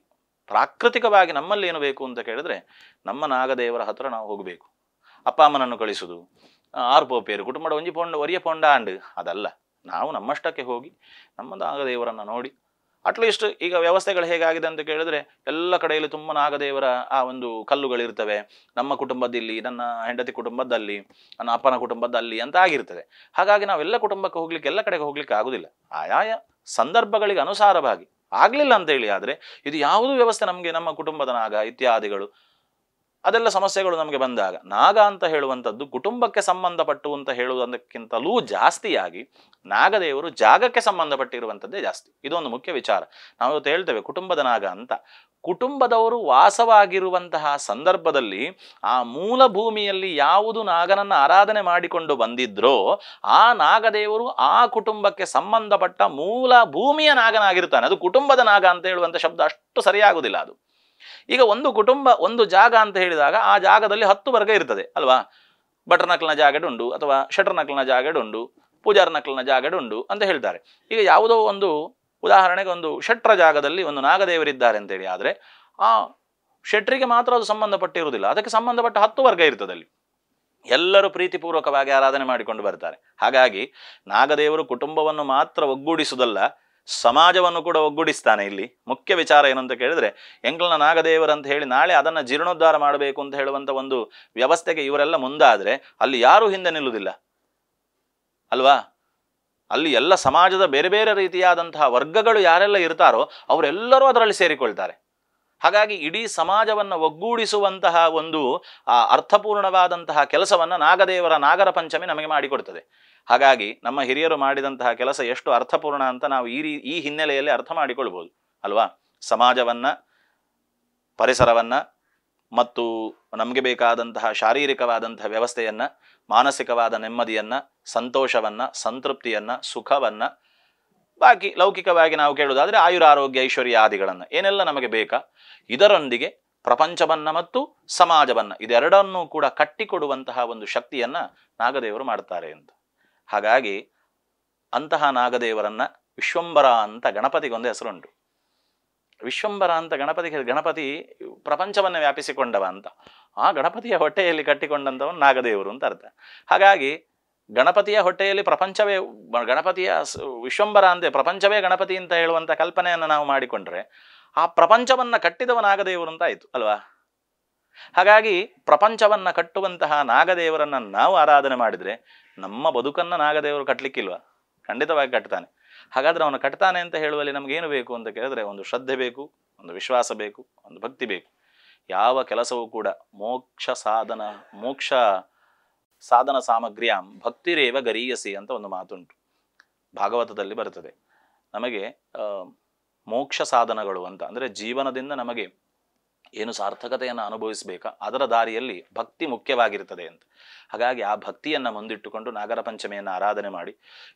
ಪ್ರಾಕೃತಿಕವಾಗಿ ನಮ್ಮಲ್ಲಿ ಏನು ಬೇಕು ಅಂತ ಕೇಳಿದ್ರೆ, ನಮ್ಮ ನಾಗದೇವರ ಹತ್ರ ನಾವು ಹೋಗಬೇಕು. ಅಪ್ಪ ಅಮ್ಮನನ್ನು ಕಳಿಸುವುದು, ಆರ್ಪೋಪೇರು ಕುಟುಂಬದ ಒಂಜಿ ಒರಿಯ ಪೊಂಡ ಅಂಡು ಅದಲ್ಲ. ನಾವು ನಮ್ಮಷ್ಟಕ್ಕೆ ಹೋಗಿ ನಮ್ಮ ನಾಗದೇವರನ್ನು ನೋಡಿ, ಅಟ್ಲೀಸ್ಟ್ ಈಗ ವ್ಯವಸ್ಥೆಗಳು ಹೇಗಾಗಿದೆ ಅಂತ ಕೇಳಿದ್ರೆ ಎಲ್ಲ ಕಡೆಯಲ್ಲಿ ತುಂಬ ನಾಗದೇವರ ಆ ಒಂದು ಕಲ್ಲುಗಳಿರ್ತವೆ. ನಮ್ಮ ಕುಟುಂಬದಲ್ಲಿ, ನನ್ನ ಹೆಂಡತಿ ಕುಟುಂಬದಲ್ಲಿ, ನನ್ನ ಅಪ್ಪನ ಕುಟುಂಬದಲ್ಲಿ ಅಂತ ಆಗಿರ್ತದೆ. ಹಾಗಾಗಿ ನಾವೆಲ್ಲ ಕುಟುಂಬಕ್ಕೆ ಹೋಗ್ಲಿಕ್ಕೆ, ಎಲ್ಲ ಕಡೆಗೆ ಹೋಗ್ಲಿಕ್ಕೆ ಆಗುದಿಲ್ಲ. ಆಯಾಯ ಸಂದರ್ಭಗಳಿಗೆ ಅನುಸಾರವಾಗಿ ಆಗ್ಲಿಲ್ಲ ಅಂತ ಹೇಳಿ ಆದ್ರೆ ಇದು ಯಾವುದೂ ವ್ಯವಸ್ಥೆ ನಮಗೆ ನಮ್ಮ ಕುಟುಂಬದ ನಾಗ ಇತ್ಯಾದಿಗಳು ಅದೆಲ್ಲ ಸಮಸ್ಯೆಗಳು ನಮಗೆ ಬಂದಾಗ ನಾಗ ಅಂತ ಹೇಳುವಂಥದ್ದು ಕುಟುಂಬಕ್ಕೆ ಸಂಬಂಧಪಟ್ಟು ಅಂತ ಹೇಳುವುದಕ್ಕಿಂತಲೂ ಜಾಸ್ತಿಯಾಗಿ ನಾಗದೇವರು ಜಾಗಕ್ಕೆ ಸಂಬಂಧಪಟ್ಟಿರುವಂಥದ್ದೇ ಜಾಸ್ತಿ. ಇದೊಂದು ಮುಖ್ಯ ವಿಚಾರ. ನಾವು ಇವತ್ತು ಹೇಳ್ತೇವೆ ಕುಟುಂಬದ ನಾಗ ಅಂತ. ಕುಟುಂಬದವರು ವಾಸವಾಗಿರುವಂತಹ ಸಂದರ್ಭದಲ್ಲಿ ಆ ಮೂಲ ಭೂಮಿಯಲ್ಲಿ ಯಾವುದು ನಾಗನನ್ನ ಆರಾಧನೆ ಮಾಡಿಕೊಂಡು ಬಂದಿದ್ರೋ ಆ ನಾಗದೇವರು ಆ ಕುಟುಂಬಕ್ಕೆ ಸಂಬಂಧಪಟ್ಟ ಮೂಲ ಭೂಮಿಯ ನಾಗನಾಗಿರ್ತಾನೆ. ಅದು ಕುಟುಂಬದ ನಾಗ ಅಂತ ಹೇಳುವಂಥ ಶಬ್ದ ಅಷ್ಟು ಸರಿಯಾಗುವುದಿಲ್ಲ. ಅದು ಈಗ ಒಂದು ಕುಟುಂಬ ಒಂದು ಜಾಗ ಅಂತ ಹೇಳಿದಾಗ ಆ ಜಾಗದಲ್ಲಿ 10 ವರ್ಗ ಇರ್ತದೆ ಅಲ್ವಾ. ಭಟ್ರ ನಕಲ್ನ ಜಾಗಡೆ ಉಂಡು, ಅಥವಾ ಶಟ್ರ ನಕಲ್ನ ಜಾಗಡೆ ಉಂಡು, ಪೂಜಾರ ನಕಲ್ನ ಜಾಗಡೆ ಉಂಡು ಅಂತ ಹೇಳ್ತಾರೆ. ಈಗ ಯಾವುದೋ ಒಂದು ಉದಾಹರಣೆಗೆ ಒಂದು ಶಟ್ರ ಜಾಗದಲ್ಲಿ ಒಂದು ನಾಗದೇವರಿದ್ದಾರೆ ಅಂತೇಳಿ ಆದರೆ ಆ ಶೆಟ್ರಿಗೆ ಮಾತ್ರ ಅದು ಸಂಬಂಧಪಟ್ಟಿರುವುದಿಲ್ಲ, ಅದಕ್ಕೆ ಸಂಬಂಧಪಟ್ಟ 10 ವರ್ಗ ಇರ್ತದೆ ಅಲ್ಲಿ. ಎಲ್ಲರೂ ಪ್ರೀತಿಪೂರ್ವಕವಾಗಿ ಆರಾಧನೆ ಮಾಡಿಕೊಂಡು ಬರ್ತಾರೆ. ಹಾಗಾಗಿ ನಾಗದೇವರು ಕುಟುಂಬವನ್ನು ಮಾತ್ರ ಒಗ್ಗೂಡಿಸುವುದಲ್ಲ, ಸಮಾಜವನ್ನು ಕೂಡ ಒಗ್ಗೂಡಿಸ್ತಾನೆ. ಇಲ್ಲಿ ಮುಖ್ಯ ವಿಚಾರ ಏನು ಅಂತ ಕೇಳಿದ್ರೆ, ಎಂಕಲ್ನ ನಾಗದೇವರಂತ ಹೇಳಿ ನಾಳೆ ಅದನ್ನು ಜೀರ್ಣೋದ್ಧಾರ ಮಾಡಬೇಕು ಅಂತ ಹೇಳುವಂಥ ಒಂದು ವ್ಯವಸ್ಥೆಗೆ ಇವರೆಲ್ಲ ಮುಂದಾದರೆ ಅಲ್ಲಿ ಯಾರೂ ಹಿಂದೆ ನಿಲ್ಲುವುದಿಲ್ಲ ಅಲ್ವಾ. ಅಲ್ಲಿ ಎಲ್ಲ ಸಮಾಜದ ಬೇರೆ ಬೇರೆ ರೀತಿಯಾದಂತಹ ವರ್ಗಗಳು ಯಾರೆಲ್ಲ ಇರ್ತಾರೋ ಅವರೆಲ್ಲರೂ ಅದರಲ್ಲಿ ಸೇರಿಕೊಳ್ತಾರೆ. ಹಾಗಾಗಿ ಇಡೀ ಸಮಾಜವನ್ನು ಒಗ್ಗೂಡಿಸುವಂತಹ ಒಂದು ಅರ್ಥಪೂರ್ಣವಾದಂತಹ ಕೆಲಸವನ್ನು ನಾಗದೇವರ ನಾಗರ ಪಂಚಮಿ ನಮಗೆ ಮಾಡಿಕೊಡ್ತದೆ. ಹಾಗಾಗಿ ನಮ್ಮ ಹಿರಿಯರು ಮಾಡಿದಂತಹ ಕೆಲಸ ಎಷ್ಟು ಅರ್ಥಪೂರ್ಣ ಅಂತ ನಾವು ಈ ಹಿನ್ನೆಲೆಯಲ್ಲಿ ಅರ್ಥ ಮಾಡಿಕೊಳ್ಬೋದು ಅಲ್ವಾ. ಸಮಾಜವನ್ನ, ಪರಿಸರವನ್ನ ಮತ್ತು ನಮಗೆ ಬೇಕಾದಂತಹ ಶಾರೀರಿಕವಾದಂತಹ ವ್ಯವಸ್ಥೆಯನ್ನ, ಮಾನಸಿಕವಾದ ನೆಮ್ಮದಿಯನ್ನ, ಸಂತೋಷವನ್ನ, ಸಂತೃಪ್ತಿಯನ್ನ, ಸುಖವನ್ನ, ಬಾಕಿ ಲೌಕಿಕವಾಗಿ ನಾವು ಕೇಳುವುದಾದ್ರೆ ಆಯುರಾರೋಗ್ಯ ಐಶ್ವರ್ಯ ಆದಿಗಳನ್ನ ಏನೆಲ್ಲ ನಮಗೆ ಬೇಕಾ, ಇದರೊಂದಿಗೆ ಪ್ರಪಂಚವನ್ನ ಮತ್ತು ಸಮಾಜವನ್ನ ಇದೆರಡನ್ನೂ ಕೂಡ ಕಟ್ಟಿಕೊಡುವಂತಹ ಒಂದು ಶಕ್ತಿಯನ್ನ ನಾಗದೇವರು ಮಾಡ್ತಾರೆ ಅಂತ. ಹಾಗಾಗಿ ಅಂತಹ ನಾಗದೇವರನ್ನ ವಿಶ್ವಂಬರ ಅಂತ ಗಣಪತಿಗೊಂದು ಹೆಸರುಂಟು. ವಿಶ್ವಂಬರ ಅಂತ ಗಣಪತಿ ಪ್ರಪಂಚವನ್ನೇ ವ್ಯಾಪಿಸಿಕೊಂಡವ ಅಂತ. ಆ ಗಣಪತಿಯ ಹೊಟ್ಟೆಯಲ್ಲಿ ಕಟ್ಟಿಕೊಂಡಂಥವನು ನಾಗದೇವರು ಅಂತ ಅರ್ಥ. ಹಾಗಾಗಿ ಗಣಪತಿಯ ಹೊಟ್ಟೆಯಲ್ಲಿ ಪ್ರಪಂಚವೇ ಗಣಪತಿಯ ವಿಶ್ವಂಬರ ಅಂತೆ ಪ್ರಪಂಚವೇ ಗಣಪತಿ ಅಂತ ಹೇಳುವಂಥ ಕಲ್ಪನೆಯನ್ನು ನಾವು ಮಾಡಿಕೊಂಡ್ರೆ ಆ ಪ್ರಪಂಚವನ್ನ ಕಟ್ಟಿದವ ನಾಗದೇವರು ಅಂತ ಆಯ್ತು ಅಲ್ವಾ. ಹಾಗಾಗಿ ಪ್ರಪಂಚವನ್ನ ಕಟ್ಟುವಂತಹ ನಾಗದೇವರನ್ನ ನಾವು ಆರಾಧನೆ ಮಾಡಿದ್ರೆ ನಮ್ಮ ಬದುಕನ್ನ ನಾಗದೇವರು ಕಟ್ಟಲಿಕ್ಕಿಲ್ವಾ? ಖಂಡಿತವಾಗಿ ಕಟ್ತಾನೆ. ಹಾಗಾದ್ರೆ ಅವನು ಕಟ್ತಾನೆ ಅಂತ ಹೇಳುವಲ್ಲಿ ನಮಗೇನು ಬೇಕು ಅಂತ ಕೇಳಿದ್ರೆ ಒಂದು ಶ್ರದ್ಧೆ ಬೇಕು, ಒಂದು ವಿಶ್ವಾಸ ಬೇಕು, ಒಂದು ಭಕ್ತಿ ಬೇಕು. ಯಾವ ಕೆಲಸವೂ ಕೂಡ ಮೋಕ್ಷ ಸಾಧನ ಸಾಮಗ್ರಿಯಾಂ ಭಕ್ತಿರೇವ ಗರೀಯಸಿ ಅಂತ ಒಂದು ಮಾತುಂಟು, ಭಾಗವತದಲ್ಲಿ ಬರ್ತದೆ. ನಮಗೆ ಮೋಕ್ಷ ಸಾಧನಗಳು ಅಂತ ಅಂದರೆ ಜೀವನದಿಂದ ನಮಗೆ ಏನು ಸಾರ್ಥಕತೆಯನ್ನು ಅನುಭವಿಸಬೇಕಾ ಅದರ ದಾರಿಯಲ್ಲಿ ಭಕ್ತಿ ಮುಖ್ಯವಾಗಿರ್ತದೆ ಅಂತ. ಹಾಗಾಗಿ ಆ ಭಕ್ತಿಯನ್ನು ಮುಂದಿಟ್ಟುಕೊಂಡು ನಾಗರ ಪಂಚಮಿಯನ್ನು ಆರಾಧನೆ ಮಾಡಿ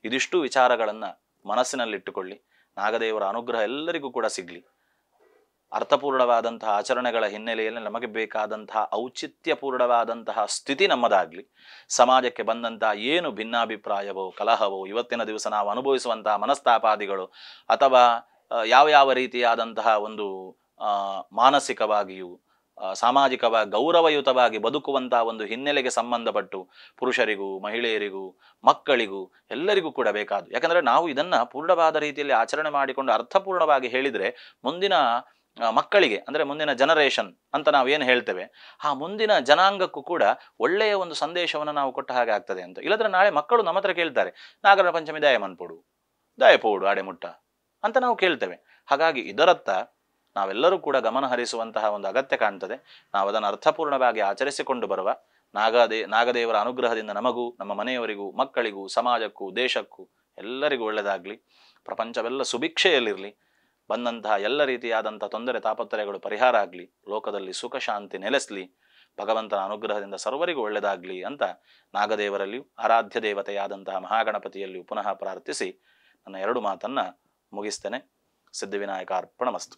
ಇದಿಷ್ಟು ವಿಚಾರಗಳನ್ನು ಮನಸ್ಸಿನಲ್ಲಿಟ್ಟುಕೊಳ್ಳಿ. ನಾಗದೇವರ ಅನುಗ್ರಹ ಎಲ್ಲರಿಗೂ ಕೂಡ ಸಿಗಲಿ. ಅರ್ಥಪೂರ್ಣವಾದಂತಹ ಆಚರಣೆಗಳ ಹಿನ್ನೆಲೆಯಲ್ಲಿ ನಮಗೆ ಬೇಕಾದಂತಹ ಔಚಿತ್ಯಪೂರ್ಣವಾದಂತಹ ಸ್ಥಿತಿ ನಮ್ಮದಾಗಲಿ. ಸಮಾಜಕ್ಕೆ ಬಂದಂತಹ ಏನು ಭಿನ್ನಾಭಿಪ್ರಾಯವೋ ಕಲಹವೋ ಇವತ್ತಿನ ದಿವಸ ನಾವು ಅನುಭವಿಸುವಂತಹ ಮನಸ್ತಾಪಾದಿಗಳು ಅಥವಾ ಯಾವ ರೀತಿಯಾದಂತಹ ಒಂದು ಮಾನಸಿಕವಾಗಿಯೂ ಸಾಮಾಜಿಕವಾಗಿ ಗೌರವಯುತವಾಗಿ ಬದುಕುವಂತಹ ಒಂದು ಹಿನ್ನೆಲೆಗೆ ಸಂಬಂಧಪಟ್ಟು ಪುರುಷರಿಗೂ ಮಹಿಳೆಯರಿಗೂ ಮಕ್ಕಳಿಗೂ ಎಲ್ಲರಿಗೂ ಕೂಡ ಬೇಕಾದ. ಯಾಕಂದರೆ ನಾವು ಇದನ್ನು ಪೂರ್ಣವಾದ ರೀತಿಯಲ್ಲಿ ಆಚರಣೆ ಮಾಡಿಕೊಂಡು ಅರ್ಥಪೂರ್ಣವಾಗಿ ಹೇಳಿದರೆ ಮುಂದಿನ ಮಕ್ಕಳಿಗೆ ಅಂದರೆ ಮುಂದಿನ ಜನರೇಷನ್ ಅಂತ ನಾವೇನು ಹೇಳ್ತೇವೆ ಆ ಮುಂದಿನ ಜನಾಂಗಕ್ಕೂ ಕೂಡ ಒಳ್ಳೆಯ ಒಂದು ಸಂದೇಶವನ್ನು ನಾವು ಕೊಟ್ಟ ಹಾಗೆ ಆಗ್ತದೆ ಅಂತ. ಇಲ್ಲದ್ರೆ ನಾಳೆ ಮಕ್ಕಳು ನಮ್ಮ ಹತ್ರ ಕೇಳ್ತಾರೆ, ನಾಗರ ಪಂಚಮಿ ದಯಮನ್ಪೋಡು ದಯಪೋಡು ಆಡೆಮುಟ್ಟ ಅಂತ ನಾವು ಕೇಳ್ತೇವೆ. ಹಾಗಾಗಿ ಇದರತ್ತ ನಾವೆಲ್ಲರೂ ಕೂಡ ಗಮನ ಹರಿಸುವಂತಹ ಒಂದು ಅಗತ್ಯ ಕಾಣ್ತದೆ. ನಾವು ಅದನ್ನು ಅರ್ಥಪೂರ್ಣವಾಗಿ ಆಚರಿಸಿಕೊಂಡು ಬರುವ ನಾಗದೇವರ ಅನುಗ್ರಹದಿಂದ ನಮಗೂ ನಮ್ಮ ಮನೆಯವರಿಗೂ ಮಕ್ಕಳಿಗೂ ಸಮಾಜಕ್ಕೂ ದೇಶಕ್ಕೂ ಎಲ್ಲರಿಗೂ ಒಳ್ಳೆಯದಾಗಲಿ. ಪ್ರಪಂಚವೆಲ್ಲ ಸುಭಿಕ್ಷೆಯಲ್ಲಿರಲಿ. ಬಂದಂತಹ ಎಲ್ಲ ರೀತಿಯಾದಂಥ ತೊಂದರೆ ತಾಪತ್ರಯಗಳು ಪರಿಹಾರ ಆಗಲಿ. ಲೋಕದಲ್ಲಿ ಸುಖ ಶಾಂತಿ ನೆಲೆಸಲಿ. ಭಗವಂತನ ಅನುಗ್ರಹದಿಂದ ಸರ್ವರಿಗೂ ಒಳ್ಳೆಯದಾಗಲಿ ಅಂತ ನಾಗದೇವರಲ್ಲಿಯೂ ಆರಾಧ್ಯ ದೇವತೆಯಾದಂತಹ ಮಹಾಗಣಪತಿಯಲ್ಲಿಯೂ ಪುನಃ ಪ್ರಾರ್ಥಿಸಿ ನನ್ನ 2 ಮಾತನ್ನು ಮುಗಿಸ್ತೇನೆ. ಸಿದ್ಧಿವಿನಾಯಕ ಅರ್ಪಣಮಸ್ತು.